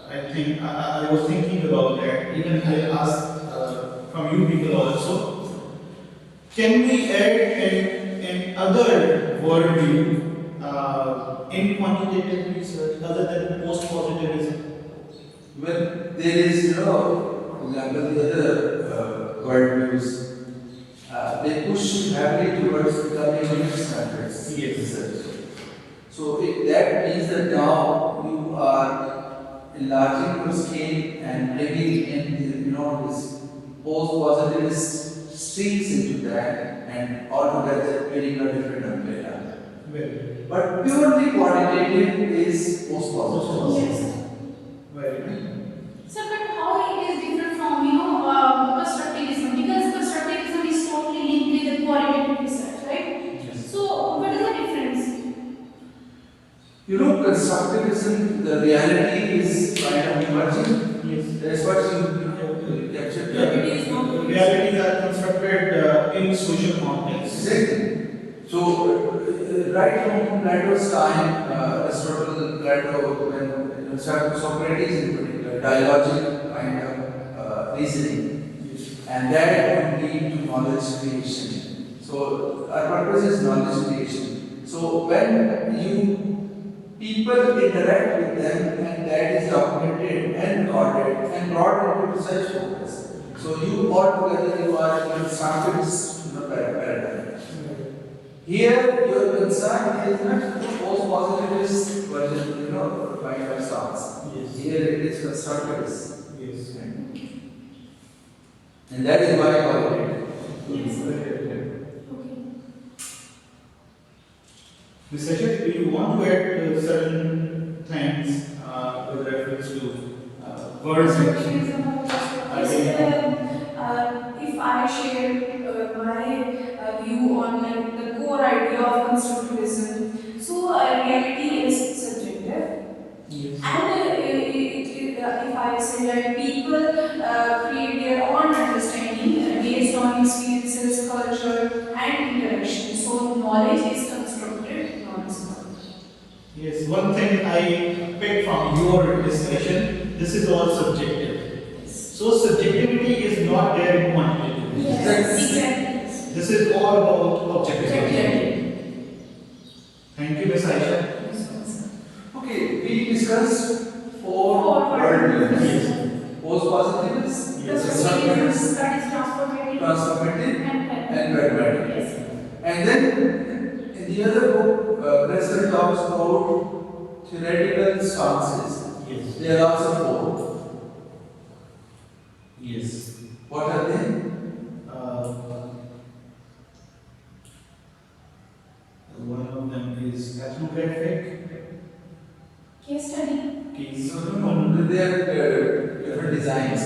I think, I was thinking about that. Even I asked from you people also. Can we add an other worldview in quantitative research other than post-positivism? When there is, for example, the other worldviews, they push heavily towards becoming unit-centered. Yes. So that means that now you are enlarging your scale and bringing in this post-positivist streams into that, and altogether creating a different umbrella. Very, But purely quantitative is post-positive. Yes. very good. So, but how it is different from constructivism? Because constructivism is totally linked with the qualitative research, right? Yes. So, what is the difference? Constructivism, the reality is kind of emerging. Yes. That's what you captured. Realities are constructed in social context. Exactly. So, right from Plato's time, Aristotle, Plato, when Socrates in particular, dialogic kind of reasoning, and that would lead to knowledge creation. So, our purpose is knowledge creation. So, when people interact with them, and that is documented and recorded and brought into research focus. So, you altogether you are in constructivist paradigm. Here, your concern is not the post-positivist version, kind of stance. Yes. Here it is constructivist. Yes. And that is why I call it. Yes. Okay. Okay. Mr. Session, do you want to add certain things with reference to words? If I share my view on the core idea of constructivism, so reality is subjective. Yes. And if I say that people create their own understanding based on experiences, culture, and interaction. So knowledge is constructed, not discovered. Yes, one thing I picked from your discussion, this is all subjective. So subjectivity is not there in quantitative. Yes, exactly. This is all about objectivity. Objectivity. Thank you, Ms. Aisha. Okay, we discussed four Four worldviews. worldviews. Post-positivist, Yes. constructivist, That is transformative transformative, and and pragmatic. yes. And then in the other book, Presley talks about theoretical stances. Yes. There are also four. Yes. What are they? One of them is ethnographic. Case study. Case. No, they are different designs.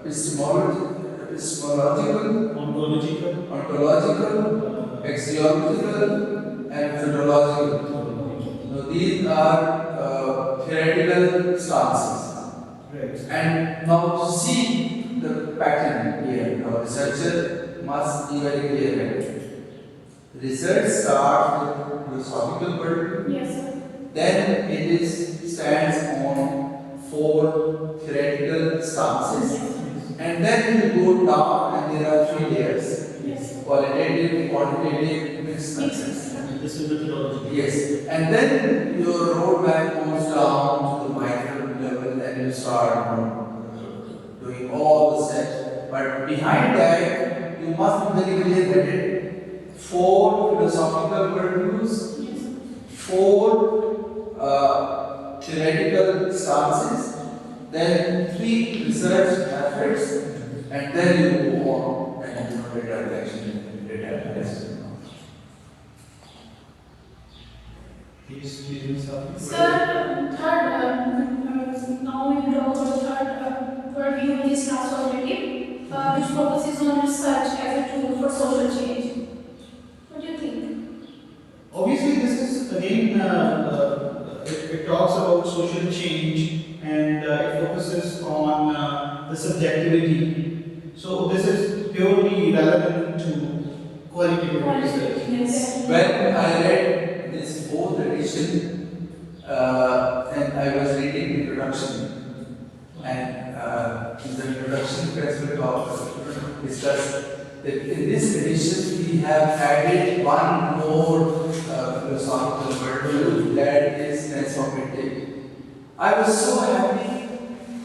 Epistemological, ontological, axiological, and methodological. So these are theoretical stances. Right. And now see the pattern here. Our researcher must be very clear. Research starts with philosophical worldview, Yes, sir. then it is stands on four theoretical stances, and then you go down and there are three layers: Yes. qualitative, quantitative, mixed concepts. This is methodology. Yes, and then your roadmap goes down to the micro level and you start doing all the steps. But behind that, you must be very clear that four philosophical worldviews, four theoretical stances, then three research methods, and then you go on and data collection, data analysis. Sir, now we will talk about third purview, which is transformative, which focuses on research as a tool for social change. What do you think? Obviously, this is again, it talks about social change and it focuses on the subjectivity. So, this is purely relevant to qualitative research. Yes. When I read this fourth edition, and I was reading the introduction, and in the introduction, President discussed that in this edition we have added one more philosophical worldview, that is transformative. I was so happy,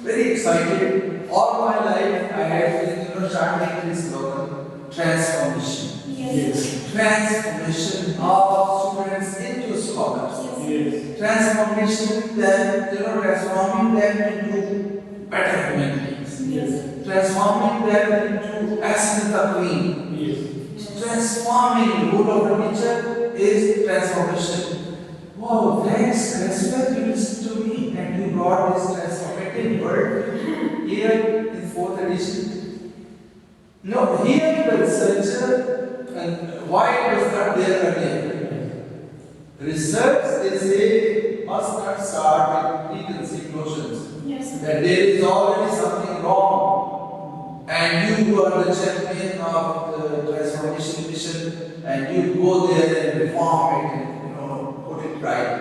very excited. All my life I had been chanting this slogan, transformation. Yes. Transformation of students into scholars. Yes. Transformation them, transforming them into better human beings. Yes. Transforming them into excellent queen. Yes. Transforming the role of a teacher is transformation. Wow, thanks, respect, you listened to me and you brought this transformative word here in fourth edition. No, here the researcher, and why it was not there earlier? Research, they say, must not start with preconceived notions. Yes. That there is already something wrong, and you are the champion of the transformation mission, and you go there and reform it and put it right.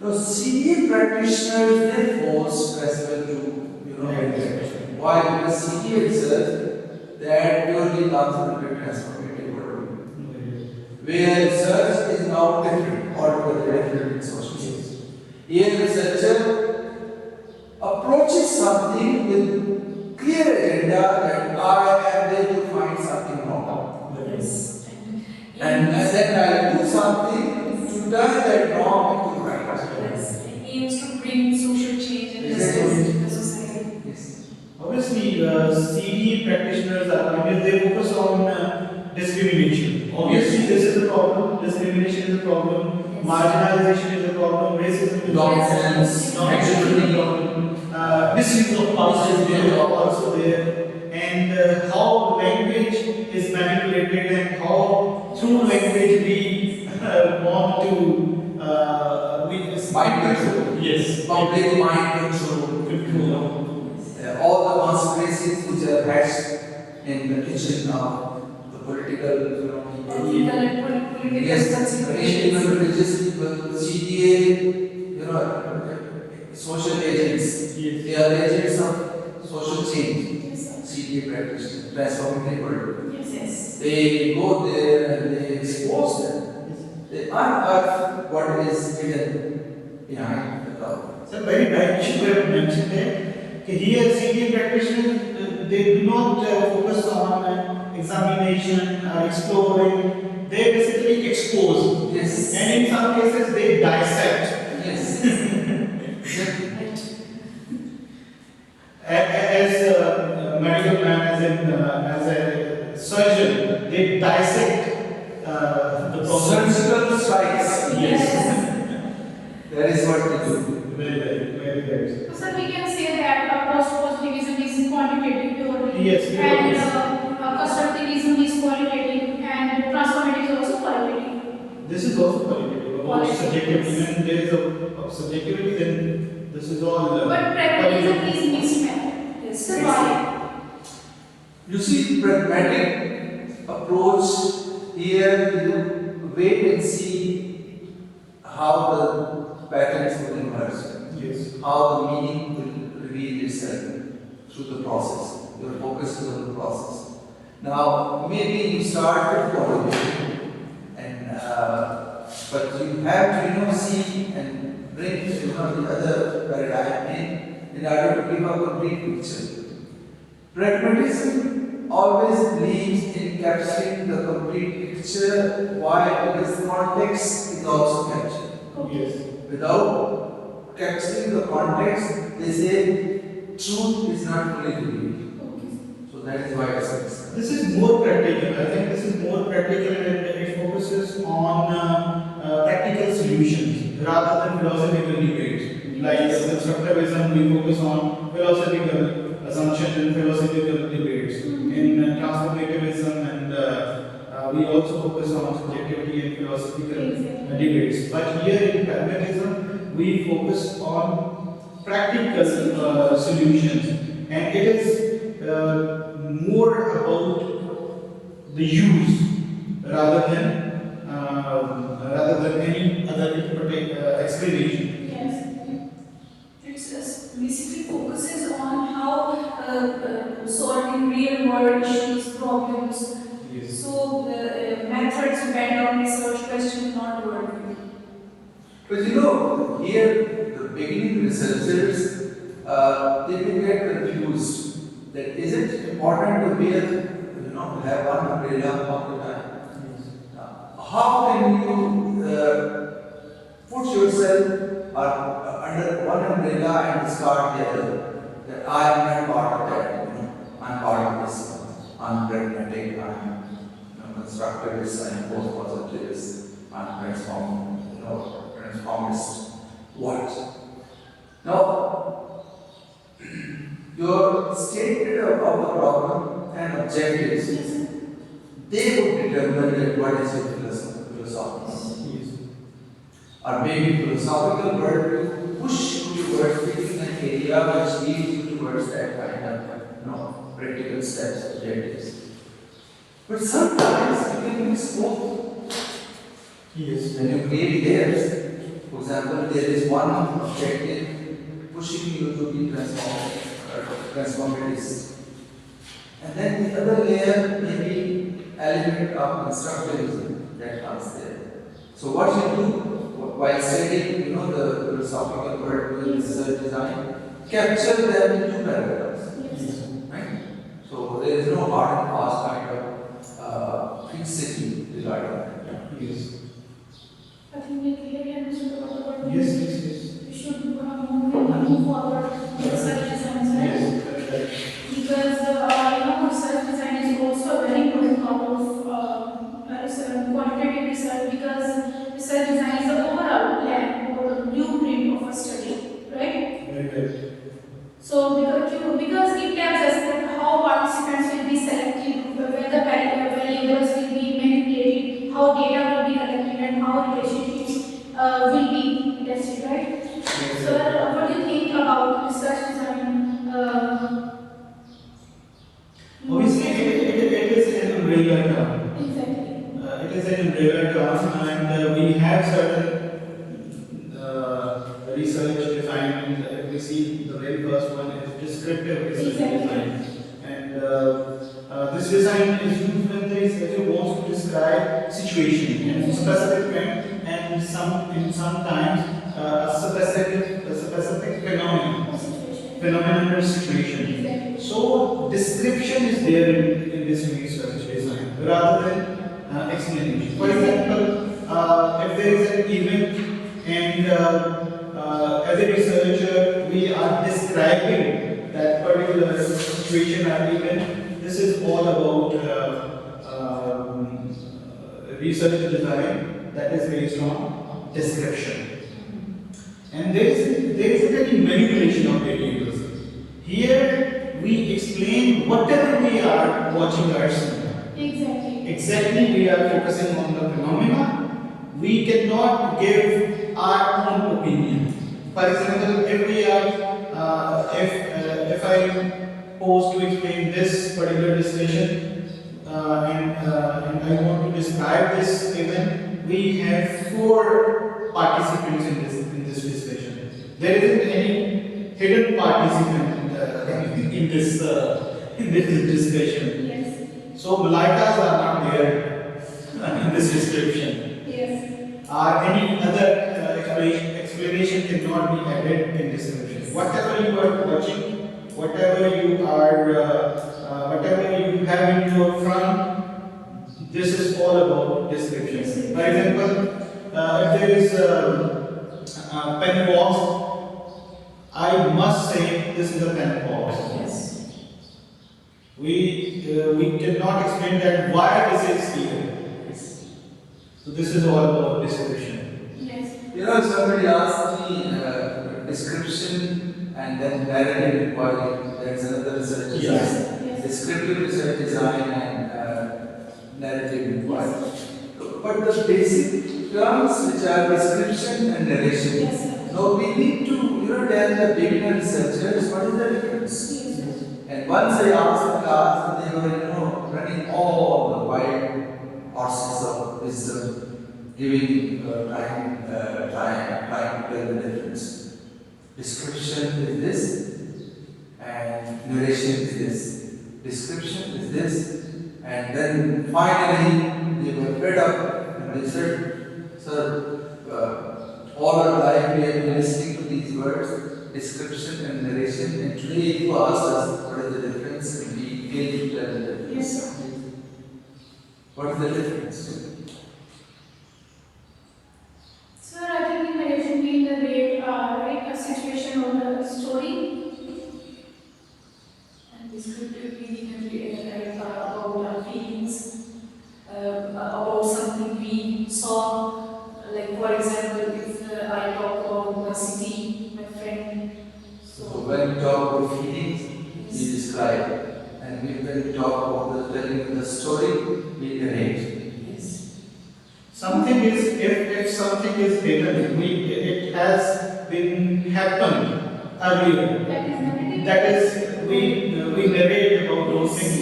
So, CA practitioners they force festival to why? Because CA research that purely comes from the transformative world, where research is now different, altogether different in social science. Here, researcher approaches something with clear agenda that I am there to find something wrong. Yes. And then I do something to turn that wrong into right. Yes. It aims to bring social change and Exactly. justice to the society. Yes. Obviously, CE practitioners they focus on discrimination. Obviously, this is a problem. Discrimination is a problem. Yes. Marginalization is a problem. Racism is a Nonsense, problem. actually, Misuse of power is also there. And how language is manipulated and how through language we want to mind control. Yes. Public mind control. All the conspiracies which are hatched in the kitchen of the political people. Yes, even religious people, CDA, social agents. Yes. They are agents of social change. Yes. CDA practitioners, transforming the world. Yes. They go there and they expose them. They unearth what is hidden behind the cover. So very bad issue we have mentioned there. Here, CDA practitioners they do not focus on examination, exploring. They basically expose. Yes. And in some cases, they dissect. Yes. As a medical man, as a surgeon, they dissect the problem. Surgical strikes. Yes. That is what they do. Very good. So, sir, we can say that post-positivism is quantitative purely, Yes, and purely. constructivism is qualitative, and transformative is also qualitative. This is also qualitative, about Qualitative. subjective, and there is a subjectivity, then this is all. But pragmatism is mixed method. Yes. So why? You see, pragmatic approach here, you wait and see how the patterns will emerge, Yes. how the meaning will reveal itself through the process. Your focus is on the process. Now, maybe you start with qualitative, and but you have to see and bring the other paradigm in order to give a complete picture. Pragmatism always believes in capturing the complete picture. Why? Because the context is also captured. Yes. Without capturing the context, they say truth is not fully revealed. So that is why it's mixed. This is more practical. I think this is more practical and it focuses on practical solutions rather than philosophical debates. Like constructivism, we focus on philosophical assumptions and philosophical debates. In transformativism, and we also focus on subjectivity and philosophical debates. But here in pragmatism, we focus on practical solutions, and it is more about the use rather than any other explanation. Yes. It's basically focuses on how solving real world issues, problems. Yes. So the methods depend on research questions, not worldview. But here the beginning researchers they will get confused that is it important to wear, to have one umbrella all the time? How can you put yourself under one umbrella and discard the other? That I am not part of that. I am part of this. I am pragmatic. I am constructivist. I am post-positivist. I am transformist. What? Now, your statement of the problem and objectives, they would determine that what is your philosophy. Yes. Or maybe philosophical word to push you towards picking an area which leads you towards that kind of practical steps, objectives. But sometimes you can mix both. Yes. When you create layers, for example, there is one objective pushing you to be transformative. And then the other layer may be element of constructivism that comes there. So what you do while studying, the philosophical word with research design, capture them in two paragraphs. Yes. Right? So there is no hard and fast kind of fixity regarding that. Yes. I think we clearly understood about the word. Yes. Yes. We should move forward to research design, right? Yes. That's right. Because research design is also a very important part of quantitative research, because research design is the overall plan or the blueprint of a study, right? Very good. So because it tells us that how participants will be selected, where the variables will be manipulated, how data will be collected, and how relationships will be tested, right? So what do you think about research design? Obviously, it is an umbrella term. Exactly. It is an umbrella term, and we have certain research design. And if we see the very first one is descriptive research design, and this design is used when the researcher wants to describe situation and specific trend, and sometimes a specific phenomenon or situation. So description is there in this research design rather than explanation. For example, if there is an event and as a researcher we are describing that particular situation or event, this is all about research design that is based on description. And there isn't any manipulation of variables. Here we explain whatever we are watching or seeing. Exactly, we are focusing on the phenomena. We cannot give our own opinion. For example, if we are, if I am posed to explain this particular discussion, and I want to describe this event, we have four participants in this discussion. There isn't any hidden participant in this discussion. Yes. So Malaikas are not there in this description. Yes. Or any other explanation cannot be added in description. Whatever you are watching, whatever you have in your front, this is all about description. For example, if there is a pen box, I must say this is a pen box. Yes. We cannot explain that why this is here. So this is all about description. Yes. You know, somebody asked me description and then narrative inquiry. There's another research design. Yes. Descriptive research design and narrative inquiry. But the basic terms which are description and narration. Yes, sir. Now we need to, tell the beginner researchers what is the difference. Yes. And once I asked the class, they were, running all the wide horses of wisdom, giving trying to tell the difference. Description is this, and narration is this. Description is this, and then finally they were fed up and they said, "Sir, all our life we have been listening to these words, description and narration, and today you asked us what is the difference, and we failed to tell the difference." Yes, sir. What is the difference? Sir, I think in narration we narrate a situation or a story. And descriptively we can write about our feelings, about something we saw. Like for example, if I talk about my city, my friend. So when we talk about feelings, we describe. And when we talk about telling the story, we narrate. Yes. Something is, if something is hidden, it has been happened earlier. That is narrative. That is, we narrate about those things.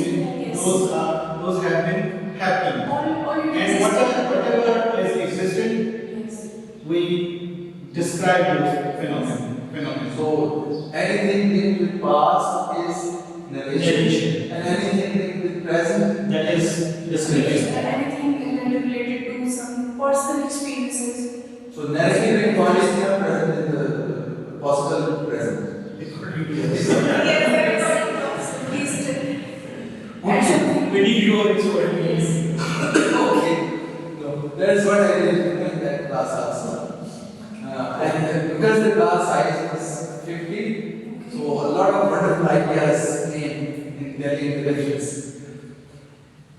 Yes. Those have been happened. All And whatever is existing, Yes. we describe those phenomena. So anything linked with past is narration, and anything linked with present That is description. Anything related to some personal experiences. So narrative inquiry is not present in the possible present. Yes, at least add something. We need your expert. Okay. No, that's what I did in that class also. And because the class size was 50, so a lot of wonderful ideas came in telling the difference.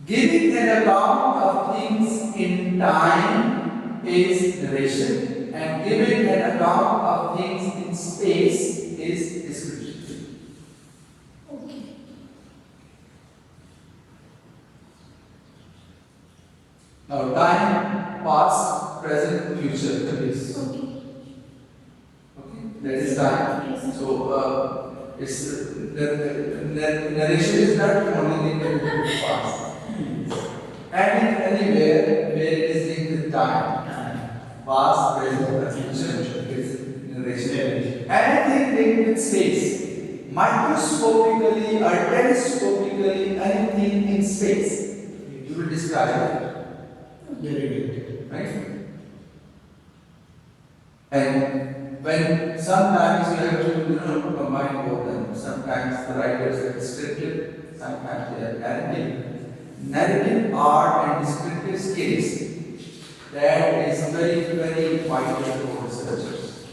Giving an account of things in time is narration, and giving an account of things in space is description. Okay. Now, time, past, present, future is. Okay. Okay, that is time. Yes. So, it's the narration is not only linked with the past. And anywhere where it is linked with time, past, present, and future is narration. Anything linked with space, microscopically or telescopically, anything in space, you will describe it. Very good. Right? And when sometimes you have to combine both them. Sometimes the writers are descriptive, sometimes they are narrative. Narrative art and descriptive skills, that is very, very vital for researchers.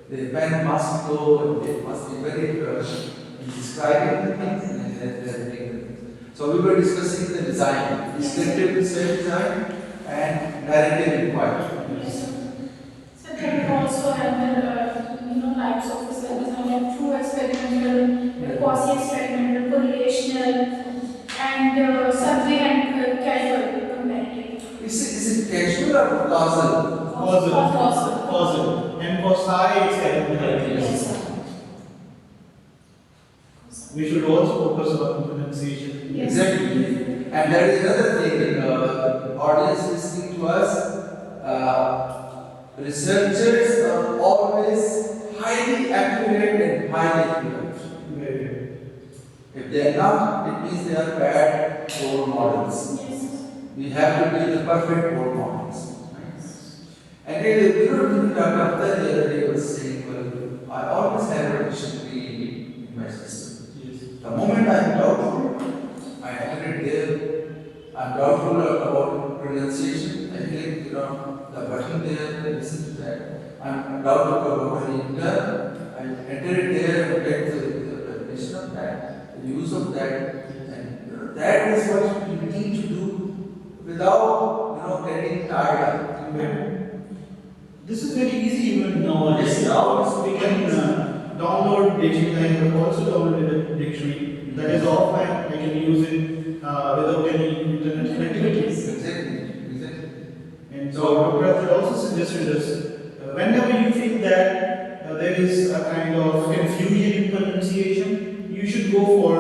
The pen must go, they must be very in describing the things and then narrating the things. So we were discussing the design, descriptive research design and narrative inquiry. Yes, sir. So there are also other, types of research design, like true experimental, quasi-experimental, correlational, and survey and casual comparative. Is it casual or causal? causal, and quasi experimental. Yes, sir. We should also focus on pronunciation. Yes. Exactly. And that is another thing, audience listening to us, researchers are always highly accurate and highly fluent. Very good. If they are not, it means they are bad role models. Yes. We have to be the perfect role models. And Dr. Akhtar the other day was saying, well, I always have a dictionary in my system. Yes. The moment I am doubtful, I enter it there. I'm doubtful about pronunciation. I click, the button there and listen to that. I'm doubtful about any term. I enter it there and get the definition of that, the use of that. And that is what you need to do without getting tired up. This is very easy even nowadays. Yes, now We can download dictionary. I have also downloaded a dictionary that is offline. I can use it without any internet connectivity. Exactly. And so Dr. Akhtar also suggested us, whenever you feel that there is a kind of confusion in pronunciation, you should go for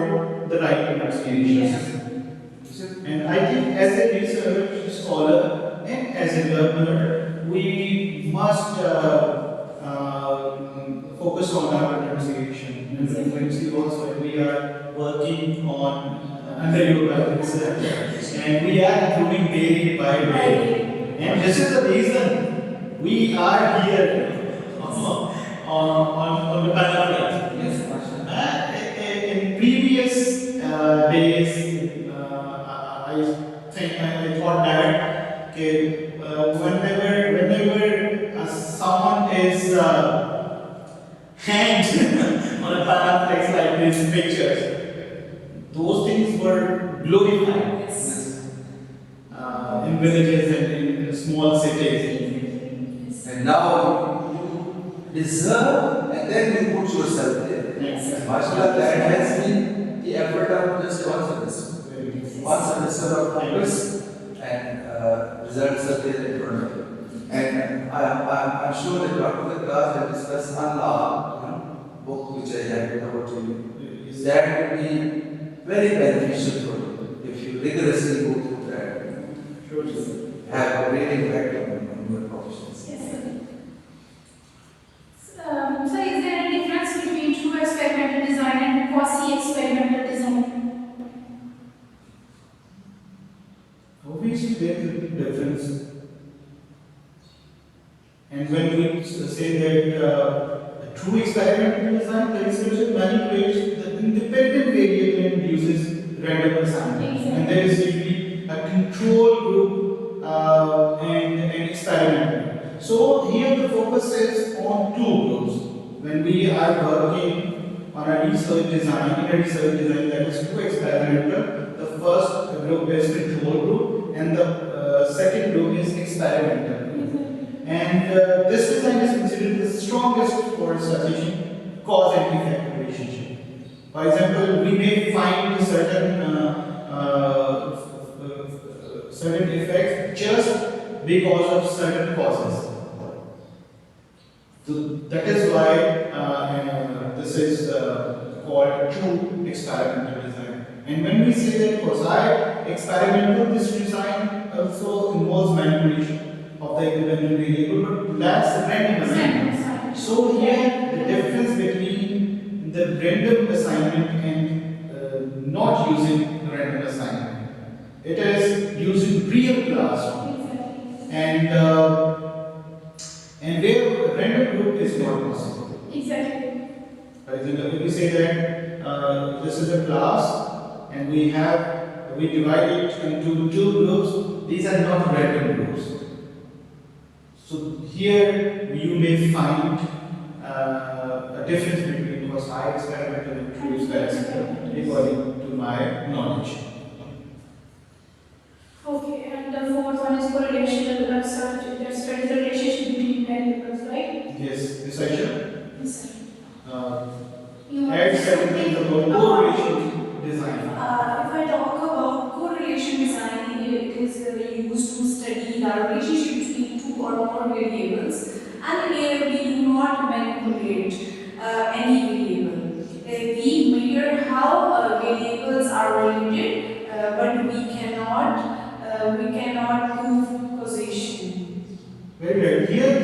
the right pronunciation. And I think as a research scholar and as a learner, we must focus on our pronunciation and frequency also. And we are working on under your guidance, and we are improving day by day. And this is the reason we are here on the panel. In previous days, I thought that whenever someone is hanged on a panel like these pictures, those things were glorified in villages and in small cities. And now you deserve and then you put yourself there. Yes. Mashallah, that has been the effort of just one semester. One semester of focus and results are there in front of you. And I'm sure that after the class I discussed Allah, book which I have about to you. That will be very beneficial for you if you rigorously go through that. Sure, sir. Have a great impact on your professions. Yes, sir. So, is there a difference between true experimental design and quasi-experimental design? Obviously, there is a difference. And when we say that true experimental design, the researcher manipulates the independent variable and uses random assignment. And there is usually a control group and experiment. So here the focus is on two groups. When we are working on a research design, that is true experimental, the first group is control group and the second group is experimental. And this design is considered the strongest for establishing cause and effect relationship. For example, we may find certain effects just because of certain causes. So that is why this is called true experimental design. And when we say that quasi-experimental, this design also involves manipulation of the independent variable, but lacks random assignment. So here the difference between the random assignment and not using random assignment. It is using real classroom and where random group is not possible. Exactly. For example, if we say that this is a class and we divide it into two groups, these are not random groups. So here you may find a difference between quasi-experimental and true experimental according to my knowledge. Okay, and the fourth one is correlational research. That studies the relationship between variables, right? Yes, this I shall Yes, sir. You add something about correlation design. If I talk about correlation design, it is used to study the relationship between two or more variables are related, but we cannot prove causation. Very right. Here,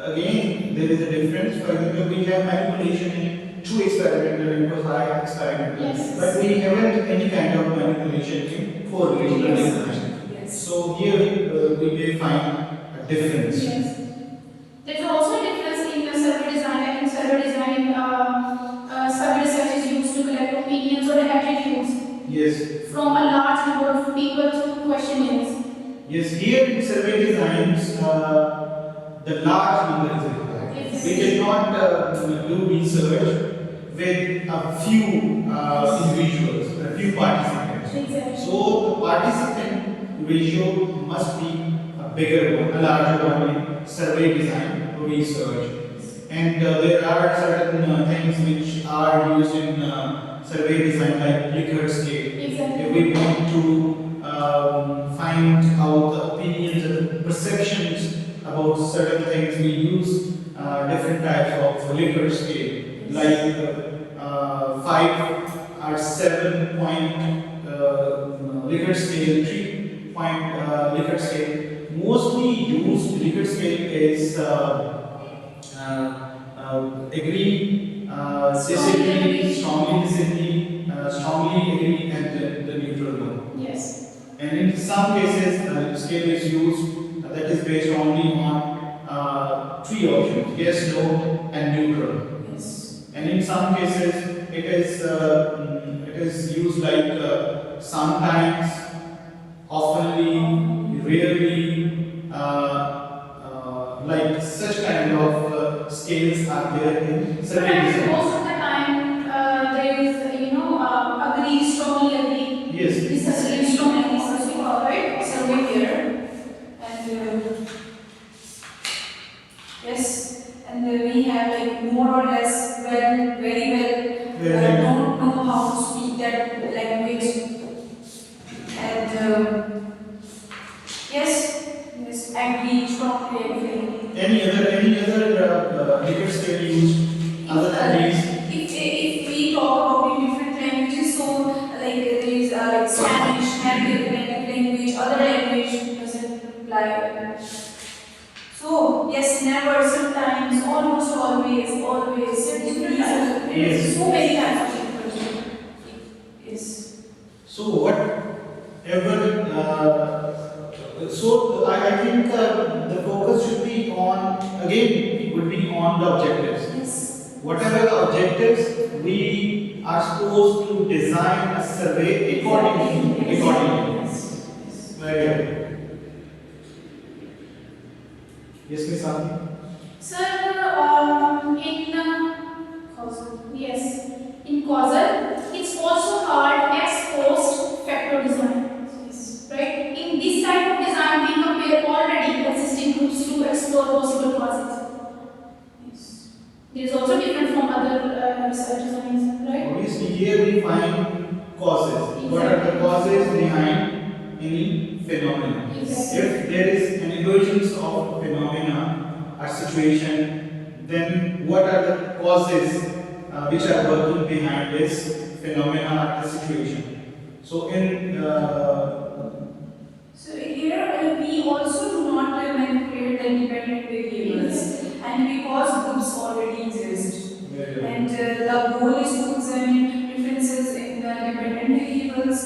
again, there is a difference. For example, we have manipulation in true experimental and quasi experimental, Yes. but we haven't any kind of manipulation in correlational Yes. design. Yes. So here we may find a difference. Yes. There's also a difference in the survey design. Like in survey design, survey research is used to collect opinions or attitudes Yes. from a large number of people through questionnaires. Yes. Here in survey designs, the large number is required. Yes. We cannot do research with a few individuals, a few participants. Exactly. So the participant ratio must be a bigger one, a larger one in survey design research. And there are certain things which are used in survey design like Likert scale. Exactly. If we want to find out the opinions and perceptions about certain things, we use different types of Likert scale, like 5 or 7 point Likert scale, 3 point Likert scale. Mostly used Likert scale is agree, disagree, strongly disagree, strongly agree, and the neutral one. Yes. And in some cases, scale is used that is based only on 3 options: yes, no, and neutral. Yes. And in some cases, it is used like sometimes, oftenly, rarely, like such kind of scales are there in survey Sometimes design. most of the time there is, agree, strongly agree, Yes. disagree, strongly disagree, right? Survey here. And Yes, and we have like more or less very well Very don't know how to speak that language. And yes, agree, strongly agree. Any other Likert scale used other than these? If we talk about in different languages, so like there is like Spanish, native language, other language doesn't apply. So yes, never, sometimes, almost always, different types. There is Yes. so many types of people. Yes. So whatever, so I think the focus should be on, again, would be on the objectives. Yes. Whatever the objectives, we are supposed to design a survey accordingly. Yes. Very good. Yes, Miss Aarti? sir, in causal, it's also called ex post factor design. Yes. Right? In this type of design, we compare already existing groups to explore possible causes. Yes. There is also different from other research designs, right? Obviously, here we find causes. What are the causes behind any phenomena? Exactly. If there is an emergence of phenomena or situation, then what are the causes which are working behind this phenomena or the situation? So in So here we also do not manipulate the independent variables, and because groups already exist, and the goal is to examine differences in the dependent variables,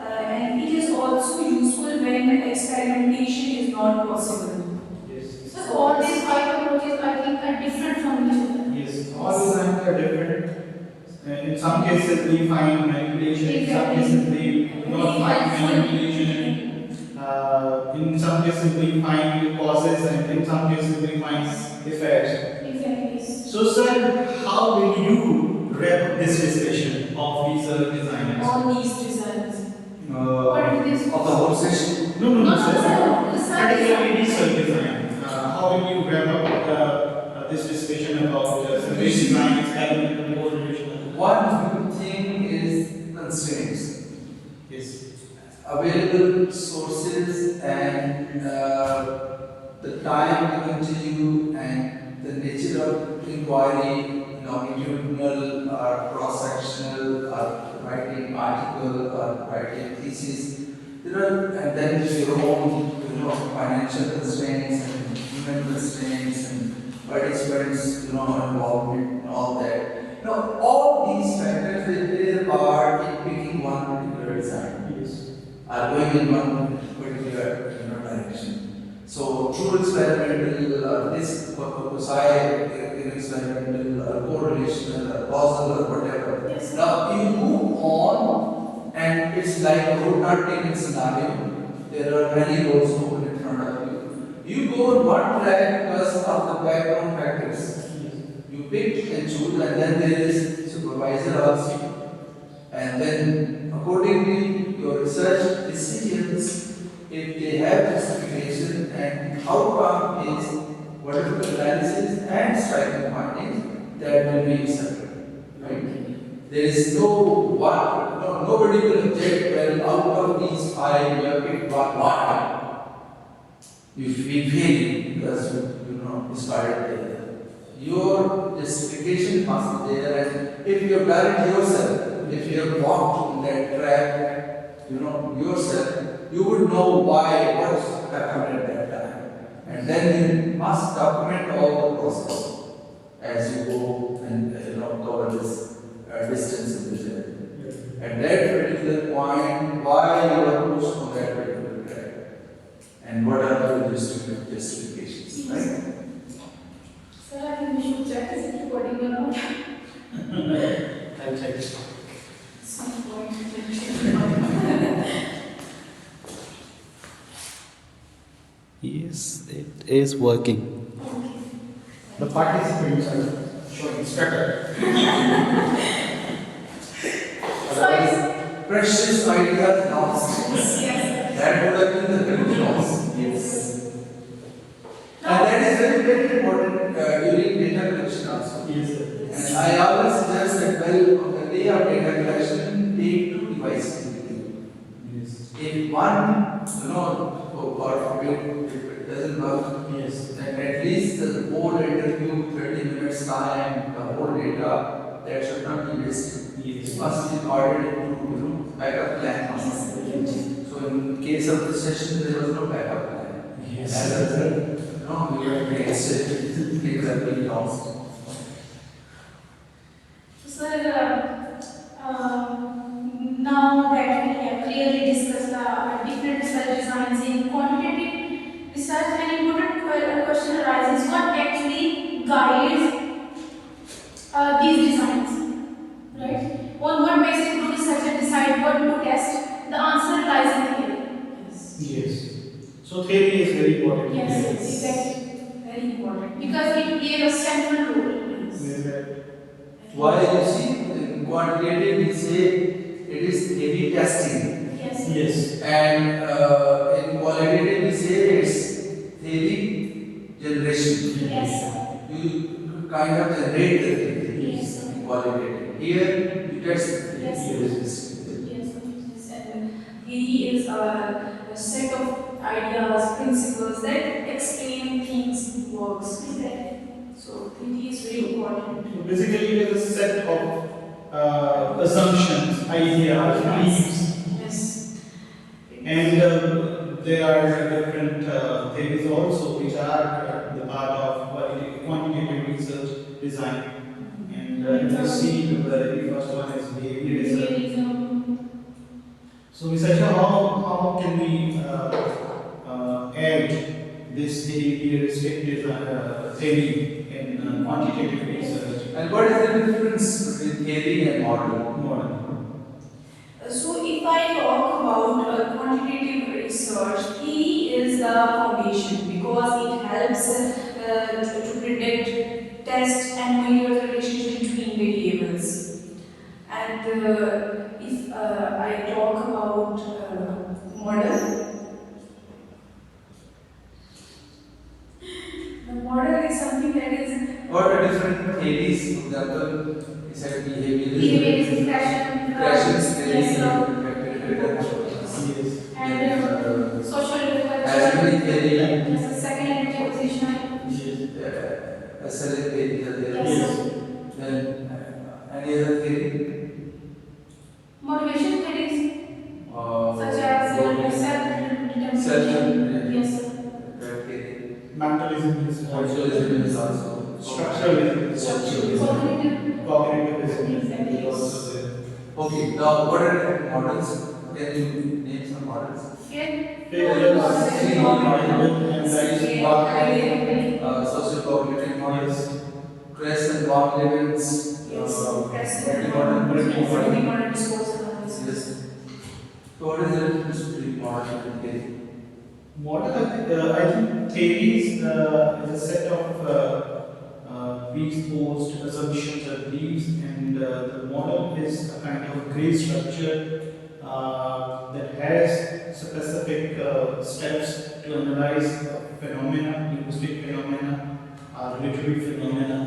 and it is also useful when experimentation is not possible. yes, So all these 5 approaches, I think, are different from each other. yes, all designs are different. In some cases we find manipulation, in some cases we do not find manipulation. In some cases we find causes, and in some cases we find effects. Exactly. So, sir, how will you wrap up this discussion of these designers? All these designs. What is this? Of the whole session. No, No, sir. no, the Particularly research design. How will you wrap up this discussion about survey design, experimental correlation? One good thing is constraints. Yes. Available sources and the time given to you and the nature of inquiry, longitudinal or cross-sectional or right writing article or writing thesis, and then your own, financial constraints and human constraints and participants, involvement and all that. All these factors will play a part in picking one particular design. Yes. Are going in one particular, direction. So true experimental, this experimental, or correlational, or causal, or whatever. Yes. Now you move on, and it's like a road not taken scenario. There are many roads open in front of you. You go on one track because of the background factors. You pick and choose, and then there is supervisor also. And then accordingly your research decisions, if they have justification and outcome is whatever analysis and striking findings, that will be accepted. Right? There is nobody will object well out of these five you have picked one. You should be failing because you started there. Your justification must be there, and if you have done it yourself, if you have walked in that track, yourself, you would know why, what happened at that time. And then you must document all the process as you go and cover this distance in the journey. At that particular point, why you are pushed on that particular track, and what are the justifications, right? Sir, I think we should check is it recording or not. I'll check it. Some point we can check. Yes, it is working. The participants are showing struggle. So Precious ideas lost. yes. That would have been the big loss. Yes. And that is very, very important during data collection also. Yes, sir. And I always suggest that on the day of data collection, take two devices with you. Yes. If one, God forbid, if it doesn't work, Yes. then at least the whole interview, 30 minutes time, the whole data, that should not be wasted. Yes. It must be recorded into, backup plan. So in case of the session, there was no backup plan. Yes. As a result, we were wasted, things have been lost. Sir, now that we have clearly discussed the different research designs in quantitative research, an important question arises: what actually guides these designs? Right? On what basis do researchers decide what to test? The answer lies in theory. Yes. So theory is very important. Yes, exactly. Very important because it plays a central role. Why you see, in quantitative we say it is heavy testing, Yes. Yes. and in qualitative we say it's theory generation. Yes. You kind of generate the theory Yes. in qualitative. Here you test the theory. Yes. Yes, and theory is a set of ideas, principles that explain things, works. So theory is very important. So basically, it is a set of assumptions, ideas, beliefs, Yes. and there are different theories also which are the part of quantitative research design. And if you see, the very first one is behaviorism. Behaviorism. So, researcher, how can we add this behavioristic theory in quantitative research? And what is the difference between theory and model? So if I talk about quantitative research, theory is the foundation because it helps to predict, test and monitor the relationship between variables. And if I talk about model, the model is something that is What are different theories? For example, you said Behaviorism, fashion, crashes, theory, Yes. and social Asymmetry theory, Yes, second energy position. SLA theory, Yes. then any other theory? Motivation structuralism is Structuralism is also. structuralism is Structure, also cognitive. cognitivism Exactly. is also there. Okay, now what are the models? Can you name some models? Failure, Social cognitive models, stress and warm levels, Multimodal discourse analysis. yes. So what is the difference between model and theory? Model, I think theories is a set of presupposed assumptions or beliefs, and the model is a kind of gray structure that has specific steps to analyze phenomena, linguistic phenomena, literary phenomena.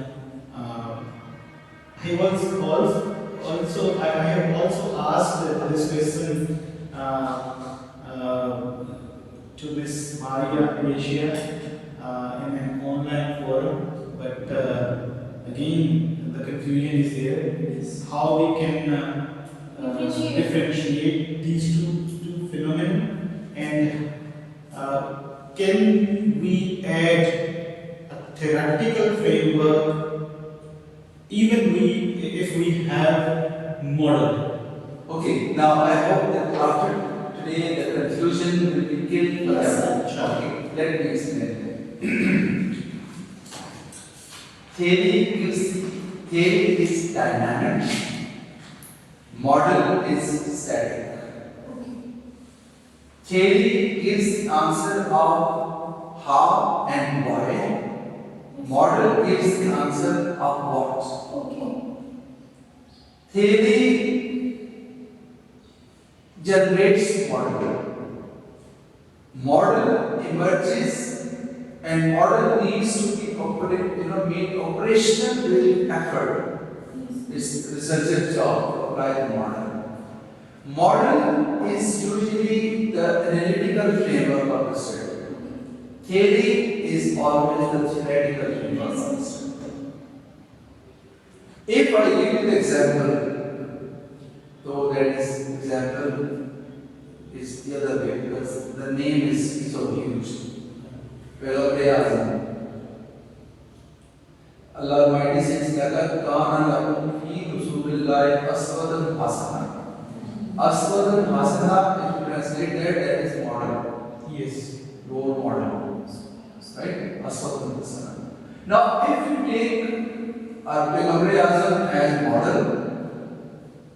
I have also asked this question to Miss Maria Asia in an online forum, but again the confusion is there. How we can differentiate these two phenomena, and can we add a theoretical framework even if we have model? Okay, now I hope that after today the confusion will be killed Yes, forever. sir. Okay, let me explain. Theory is dynamic, model is static. Theory gives the answer of how and why, model gives the answer of what. Okay. Theory generates model. Model emerges, and model needs to be made operational with effort. It's researcher's job to apply the model. Model is usually the analytical framework of the study. Theory is always the theoretical framework of the study. If I give you the example, though that is example is the other way because the name is so huge. Well, Allah Almighty says, "Laqad kana lakum fi Rasulillahi uswatun hasana." Uswatun hasana, if you translate that is model, Yes. role model, right? Uswatun hasana. Now, if you take our Paigambar Azam as model,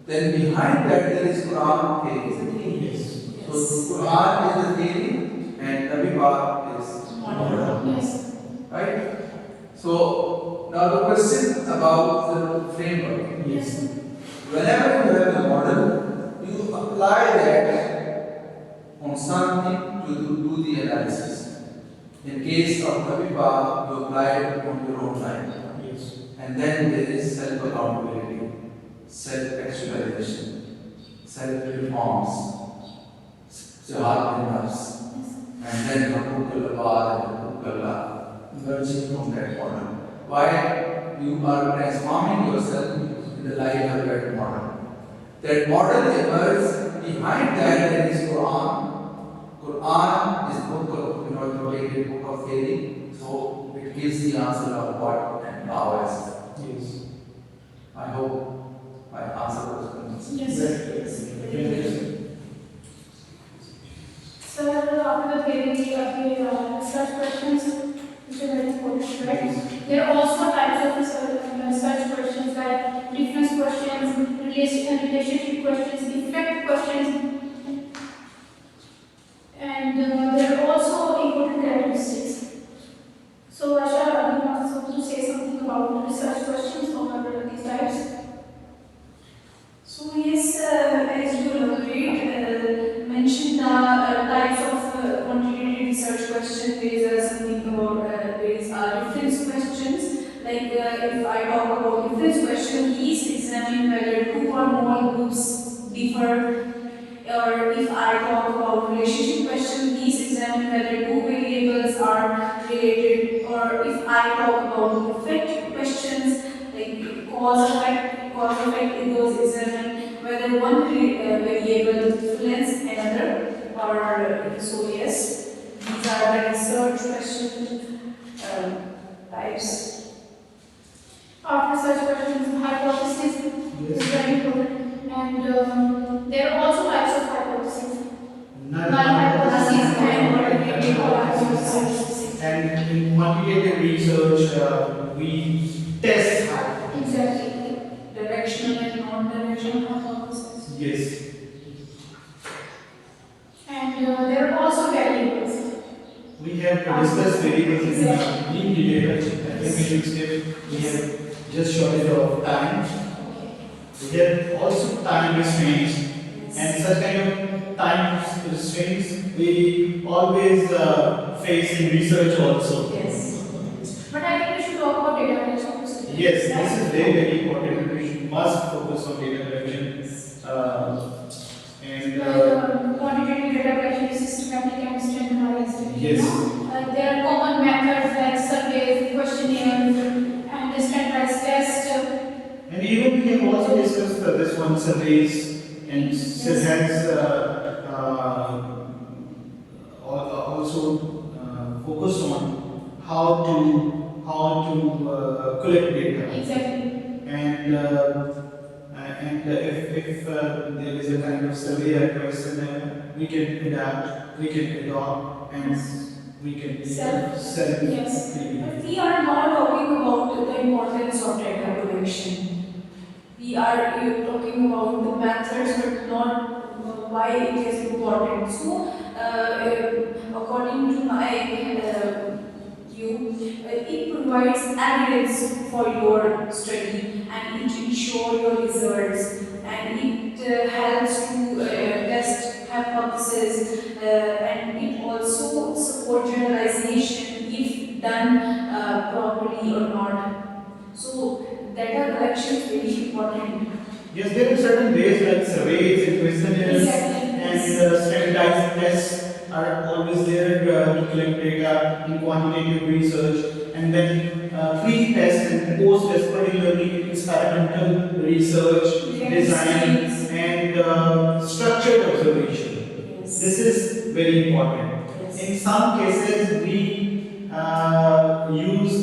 then behind that there is Quran theory. Yes. So Quran is the theory and Nabi Pak is model. Yes. Right? So now the question about the framework. Yes. Whenever you have a model, you apply that on something to do the analysis. In case of Nabi Pak, you apply it on your own life. Yes. And then there is self-accountability, self-actualization, self-reforms, jihad in nafs, and then Hukukul Abad and Hukukul Allah, emerging from that model. Why you are transforming yourself in the light of that model. That model emerges, behind that there is Quran. Quran is book of, authoritative book of theory, so it gives the answer of what and how as well. Yes. I hope my answer was convincing. Yes. Sir, after the theory, research questions, which are very important, right? There are also types of research questions like difference questions, relationship questions, effect questions, and there are also important characteristics. So, Asha, you want to say something about research questions or these types? So yes, as you mentioned the types of quantitative research question, there is something about there is difference questions. Like if I talk about difference question, these examine whether two or more groups differ. Or if I talk about relationship question, these examine whether two variables are related. Or if I talk about effect questions, like cause effect, those examine whether one variable influence another. Or so yes, these are the research questions. types. After such questions, hypothesis is very important, and there are also types of hypotheses. Null hypothesis and quantitative hypothesis. And in quantitative research, we test hypotheses. Exactly. Directional and non-directional hypothesis. Yes. And there are also variables. We have to discuss variables in detail. I think we should skip. We have just shortage of time. There are also time restraints, and such kind of time restraints we always face in research also. Yes. But I think we should talk about data collection. Yes, this is very, very important. Must focus on data collection. Quantitative data collection is systematic and standardized. Yes. There are common methods like surveys, questionnaires, and standardized tests. And even we have also discussed this one surveys and has also focused on how to collect data. Exactly. And if there is a kind of survey or questionnaire, we can adapt, we can adopt, and we can self. Yes. But we are not talking about the importance of data collection. We are talking about the methods, but not why it is important. So, according to my view, it provides evidence for your study and it ensures your results and it helps to test hypotheses and it also supports generalization if done properly or not. So data collection is very important. Yes, there are certain ways like surveys and questionnaires and standardized tests are always there to collect data in quantitative research, and then pre-test and post-test, particularly in experimental research, design, and structured observation. Yes. This is very important. Yes. In some cases, we use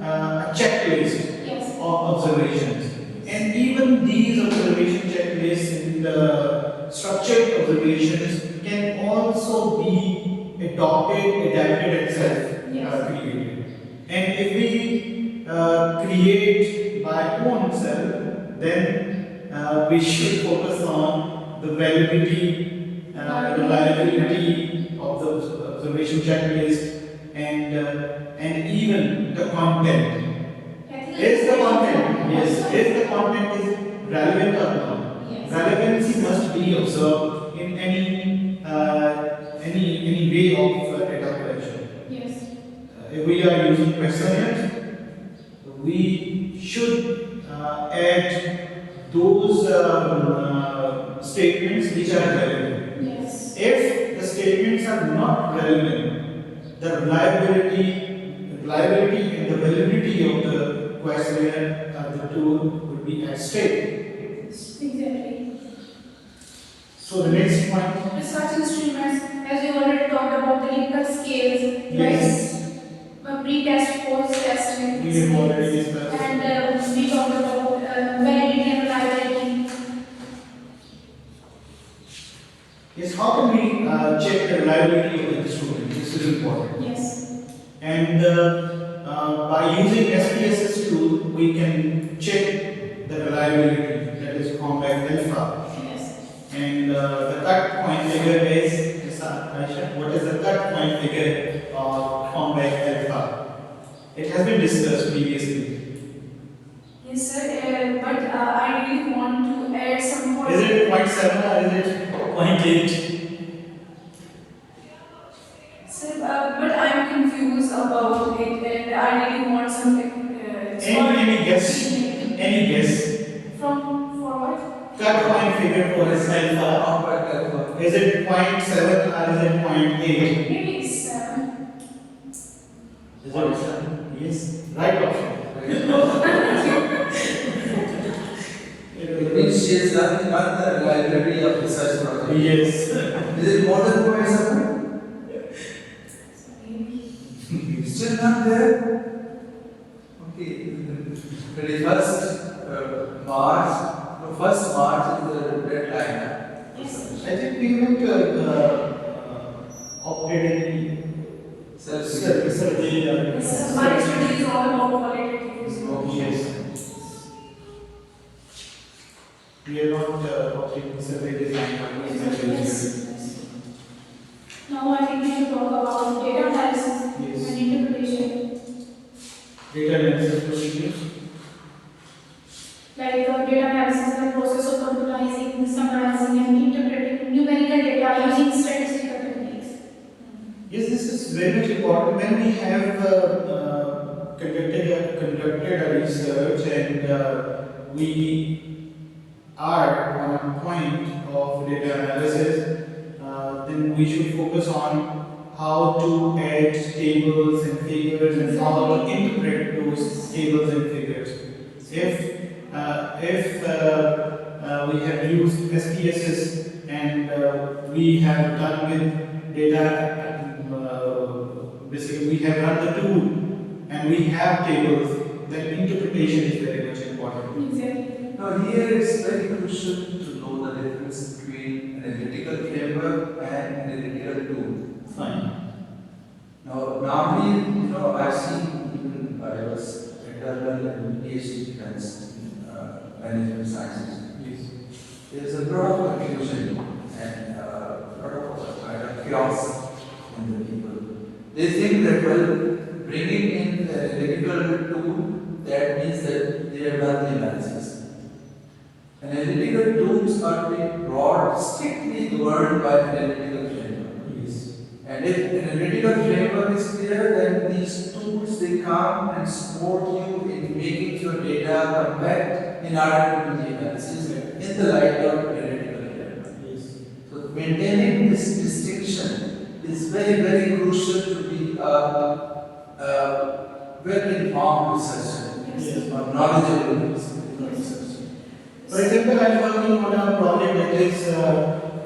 a checklist Yes. of observations. And even these observation checklists in the structured observations can also be adopted, adapted, and self-created. And if we create by own self, then we should focus on the validity, reliability of the observation checklist, and even the content. Is the content, yes, is the content is relevant or not? Yes. Relevancy must be observed in any way of data collection. Yes. If we are using questionnaires, we should add those statements which are relevant. Yes. If the statements are not relevant, the reliability and the validity of the questionnaire the tool would be at stake. Exactly. So the next point. Research instruments, as we already talked about the Likert scales, Yes. right? Pre-test, post-test, We have already discussed. and we talked about validity and reliability. Yes, how can we check the reliability of the instrument? This is important. Yes. And by using SPSS tool, we can check the reliability, that is compact alpha. Yes. And the cut point figure is, Aisha, what is the cut point figure of compact alpha? It has been discussed previously. Yes, sir, but I really want to add some more. Is it 0.7 or is it 0.8? Sir, but I'm confused about it and I really want something. Any guess? Any guess? From forward. Cut point figure for this alpha. Compact alpha. Is it 0.7 or is it 0.8? Maybe it's 7. Is it 0.7? Yes. Right option. It means she has done the reliability of research project. Yes. Is it more than 0.7? Still not there? First March is the deadline. Yes. I think we haven't opted any survey. Yes, my study is all about qualitative research. Yes. We are not opting survey design or Yes. Now I think we should talk about data analysis Yes. and interpretation. Data analysis procedures. Like data analysis is the process of organizing, summarizing, and interpreting numerical data using statistical techniques. Yes, this is very much important. When we have conducted a research and we are on a point of data analysis, then we should focus on how to add tables and figures and how to interpret those tables and figures. If we have used SPSS and we have done with data, basically we have run the tool and we have tables, then interpretation is very much important. Exactly. Now here it's very crucial to know the difference between analytical framework and analytical tool. Fine. Now normally, I've seen even I was internal and PhD students in management sciences. Yes. There's a lot of confusion and a lot of kind of chaos in the people. They think that bringing in the analytical tool, that means that they have done the analysis. Analytical tools are to be brought strictly governed by analytical framework. Yes. And if analytical framework is clear, then these tools they come and support you in making your data compact in order to do the analysis in the light of analytical framework. Yes. So maintaining this distinction is very, very crucial to be a well-informed researcher Yes. or knowledgeable researcher. For example, I am working on a project that is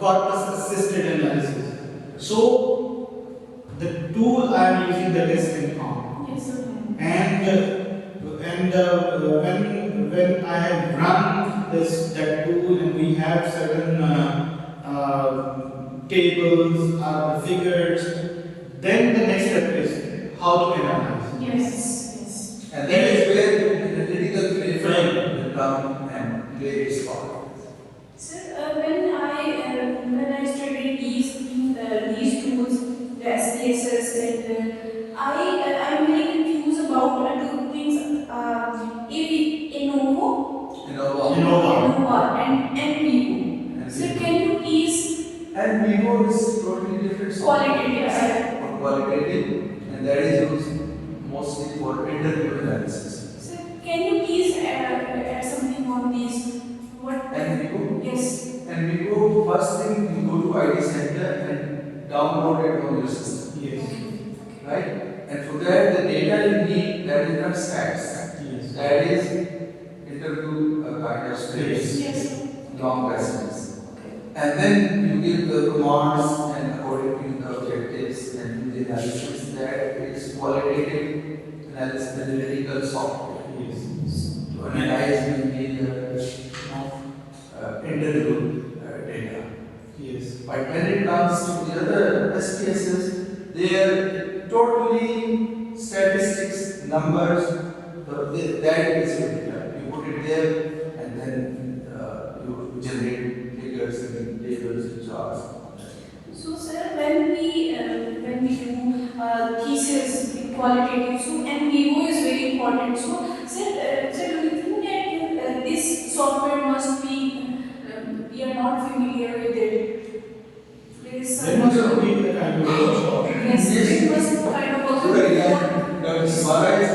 corpus-assisted analysis. So, the tool I am using that is informed. Yes, sir. And when I have run that tool and we have certain tables, figures, then the next step is how to analyze. Yes. And that is where analytical framework will come and play its part. Sir, when I studied these tools, the SPSS, and I'm very confused about two things. Innova and NVO. Sir, can you please And Vivo is totally different software. Qualitative, and that is used mostly for interview analysis. Sir, can you please add something on these? What? And Vivo, Yes. and Vivo, first thing you go to ID center and download it on your system, Yes. right? And for that, the data you need, that is not stats. Yes. That is interview kind of scripts, Yes. long lessons. And then you give the commands and according to the objectives and do the analysis. That is qualitative analysis, analytical software. Yes. To analyze the interview data. Yes. But when it comes to the other SPSS, they are totally statistics, numbers. That is your data. You put it there, and then you generate figures and tables and charts. So, sir, when we do thesis in qualitative, so NVO is very important. So, sir, do you think that this software must be we are not familiar with it? There is There must be the kind of workshop. yes, it must kind of also So be again, Samara is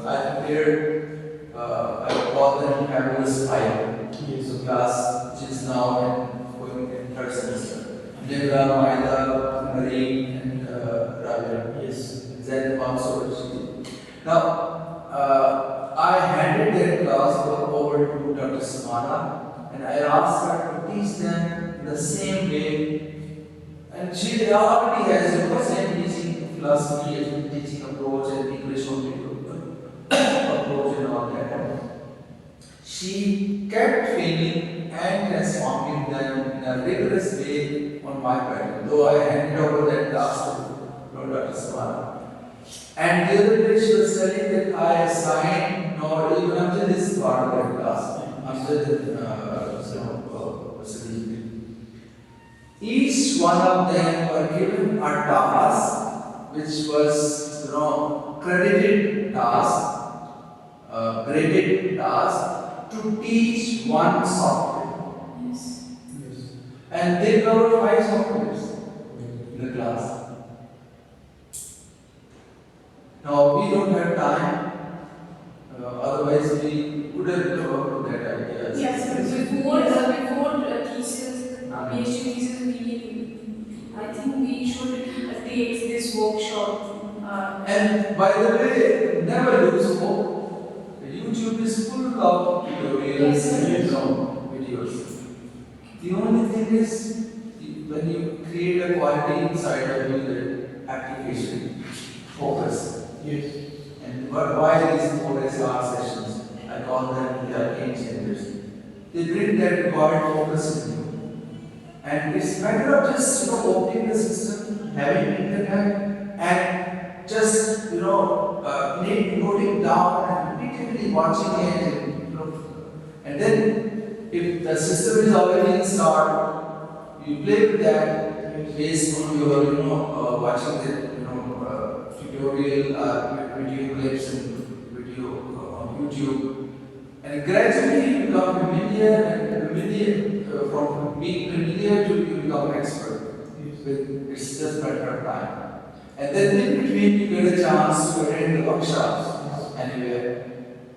I prepared, I call them fabulous five. Yes. So class which is now going in third semester. Devra, Maida, Marie, and Raja. Yes. Zen also. Now, I handed their class over to Dr. Samara, and I asked her to teach them the same way. And she already has the same teaching philosophy and teaching approach and English only approach. she kept training and transforming them in a rigorous way on my pattern, though I handed over that task to Dr. Samara. And the other day she was telling that I assigned, no, even Amjad is part of that class. Amjad, each one of them were given a task which was, credited task, graded task to teach one software. Yes. And they covered 5 softwares in the class. Now we don't have time, otherwise we would have covered that idea. Yes, before thesis, PhD thesis, I think we should take this workshop. And by the way, never lose hope. YouTube is full of tutorials Yes, sir. and videos. The only thing is, when you create a quality inside of you, that application, focus. Yes. And why these 4SR sessions? I call them the game changers. They bring that required focus in you. And it's a matter of just opening the system, having internet, and just noting down and repeatedly watching it. And then if the system is already installed, you play with that based on your watching the tutorial video clips and video on YouTube, and gradually you become familiar, and from being familiar to you become expert. It's just a matter of time. And then in between you get a chance to attend the workshops anywhere,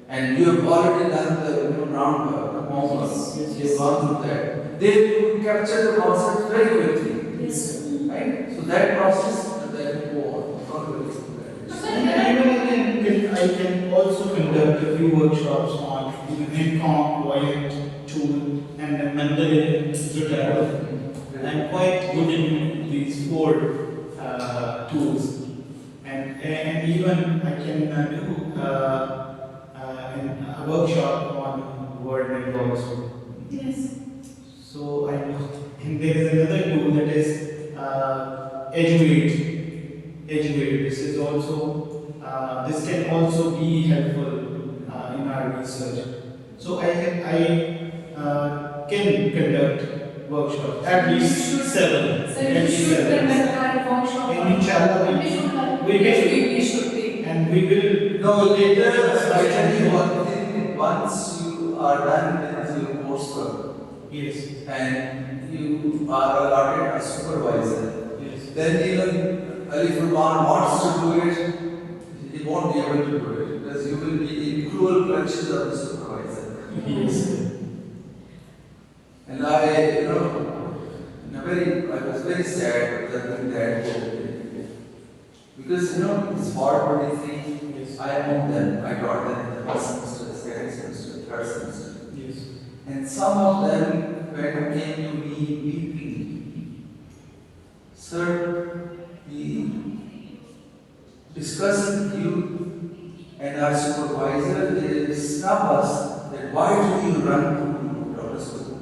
and you have already done the groundwork, the homework. You have gone through that. Then you capture the concept very quickly. Yes. Right? So that process that you go on. And even I can also conduct a few workshops on Incom, Voyant, Tool, and the Mendeley Zotero. I'm quite good in these 4 tools, and even I can do a workshop on Word network also. Yes. So I know, and there is another tool that is Eduate. This is also this can also be helpful in our research. So I can conduct workshops at least 7. So we should conduct our workshop. And inshallah we should take. and we will. No, later I tell you one thing. Once you are done with your coursework, Yes. and you are allotted a supervisor, Yes. then even if Rahman wants to do it, he won't be able to do it because you will be in cruel clutches of the supervisor. Yes. And I was very sad that because it's 423. Yes. I own them. I taught them in the first semester, second semester, third semester. Yes. And some of them came to me weeping. Sir, we discussed with you and our supervisor, they snub us that why do you run to Dr. Sabu?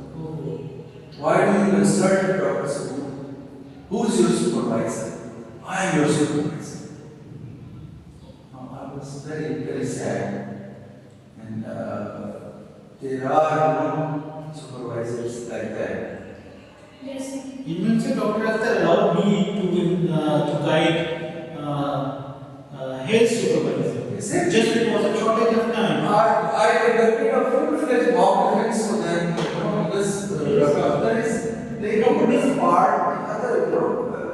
Why do you consult Dr. Sabu? Who's your supervisor? I am your supervisor. I was very, very sad. And there are supervisors like that. Yes. Even say Dr. Akhtar allowed me to guide his supervisor. Exactly. Just because of shortage of time. I conducted a full-fledged mock defense for them because Dr. Akhtar is the economic part, the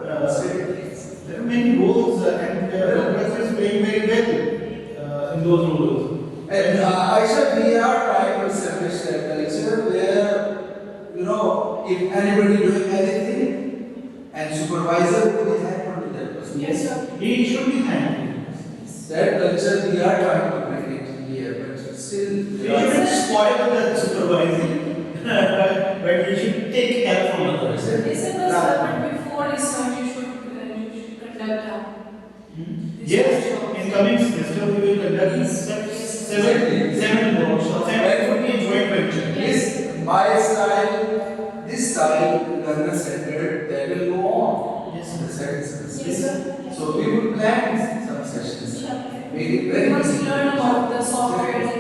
other statements. There are many roles and Dr. Akhtar is playing very well in those roles. And Aisha, we are trying to establish that culture where, if anybody doing anything and supervisor will be thankful to that person. Yes, sir. He should be thankful. That culture we are trying to bring it here, but still. We shouldn't spoil the supervising, but we should take help from others. This is but before research you should conduct Yes, in coming semester we will conduct seven workshops and it would be enjoyed this style, learner centered, that will go on. Yes, The sir. sessions. Yes, sir. Yes. So we will plan some sessions. Sure. Make it very We must easy. learn about the software and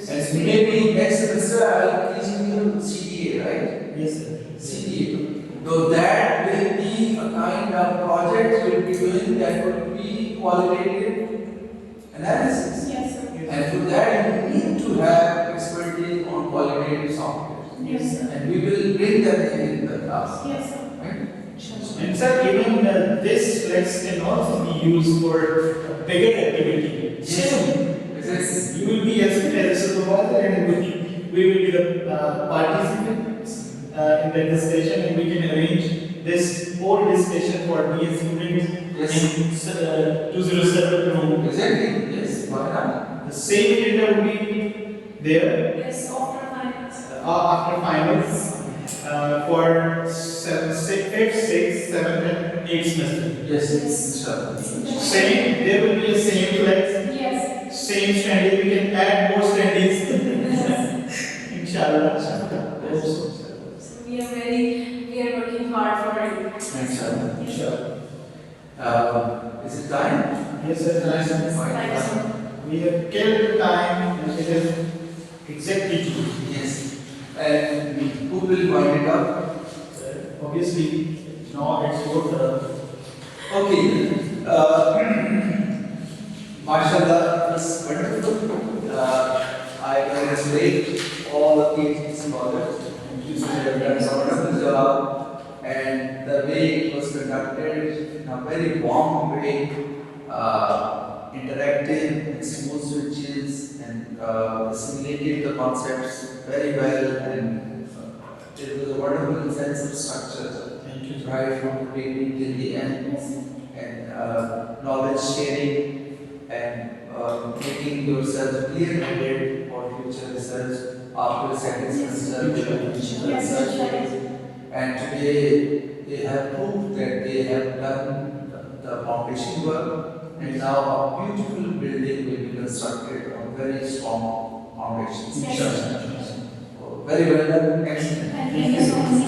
And maybe next semester I will teach you CDA, right? Yes, sir. CDA. So that will be a kind of project you will be doing that will be qualitative analysis. Yes, sir. And for that you need to have expertise on qualitative software. Yes, sir. And we will bring that in the class. Yes, sir. Right? And sir, even this flex can also be used for a bigger activity. Yes. You will be as a supervisor and we will be the participants in the discussion, and we can arrange this whole discussion for me as students Yes. in 207 room. Exactly. Yes. Why not? The same agenda will be there yes, after finals. after finals for 5th, 6th, 7th, and 8th semester. Yes. Sure. Same, there will be a same flex, Yes. same standard. We can add more standards. Yes. Inshallah. So we are working hard for it. Thanks, sir. Inshallah. Is it time? Yes, sir. Thank you. We have killed the time, and it is exactly 2. Yes. And who will wind it up? Obviously, now it's your turn. Okay. Mashallah, it was wonderful. I congratulate all the PhD scholars. They have done a wonderful job. And the way it was conducted in a very warm way, interactive and smooth switches, and assimilated the concepts very well, and it was a wonderful sense of structure. Thank you. Right from the beginning till the end, and knowledge sharing, and making yourself clear-headed for future research after second semester. Yes. And today they have proved that they have done the foundation work, and now a beautiful building will be constructed on very strong foundations. Yes. So, very well done. Excellent. Thank you so much.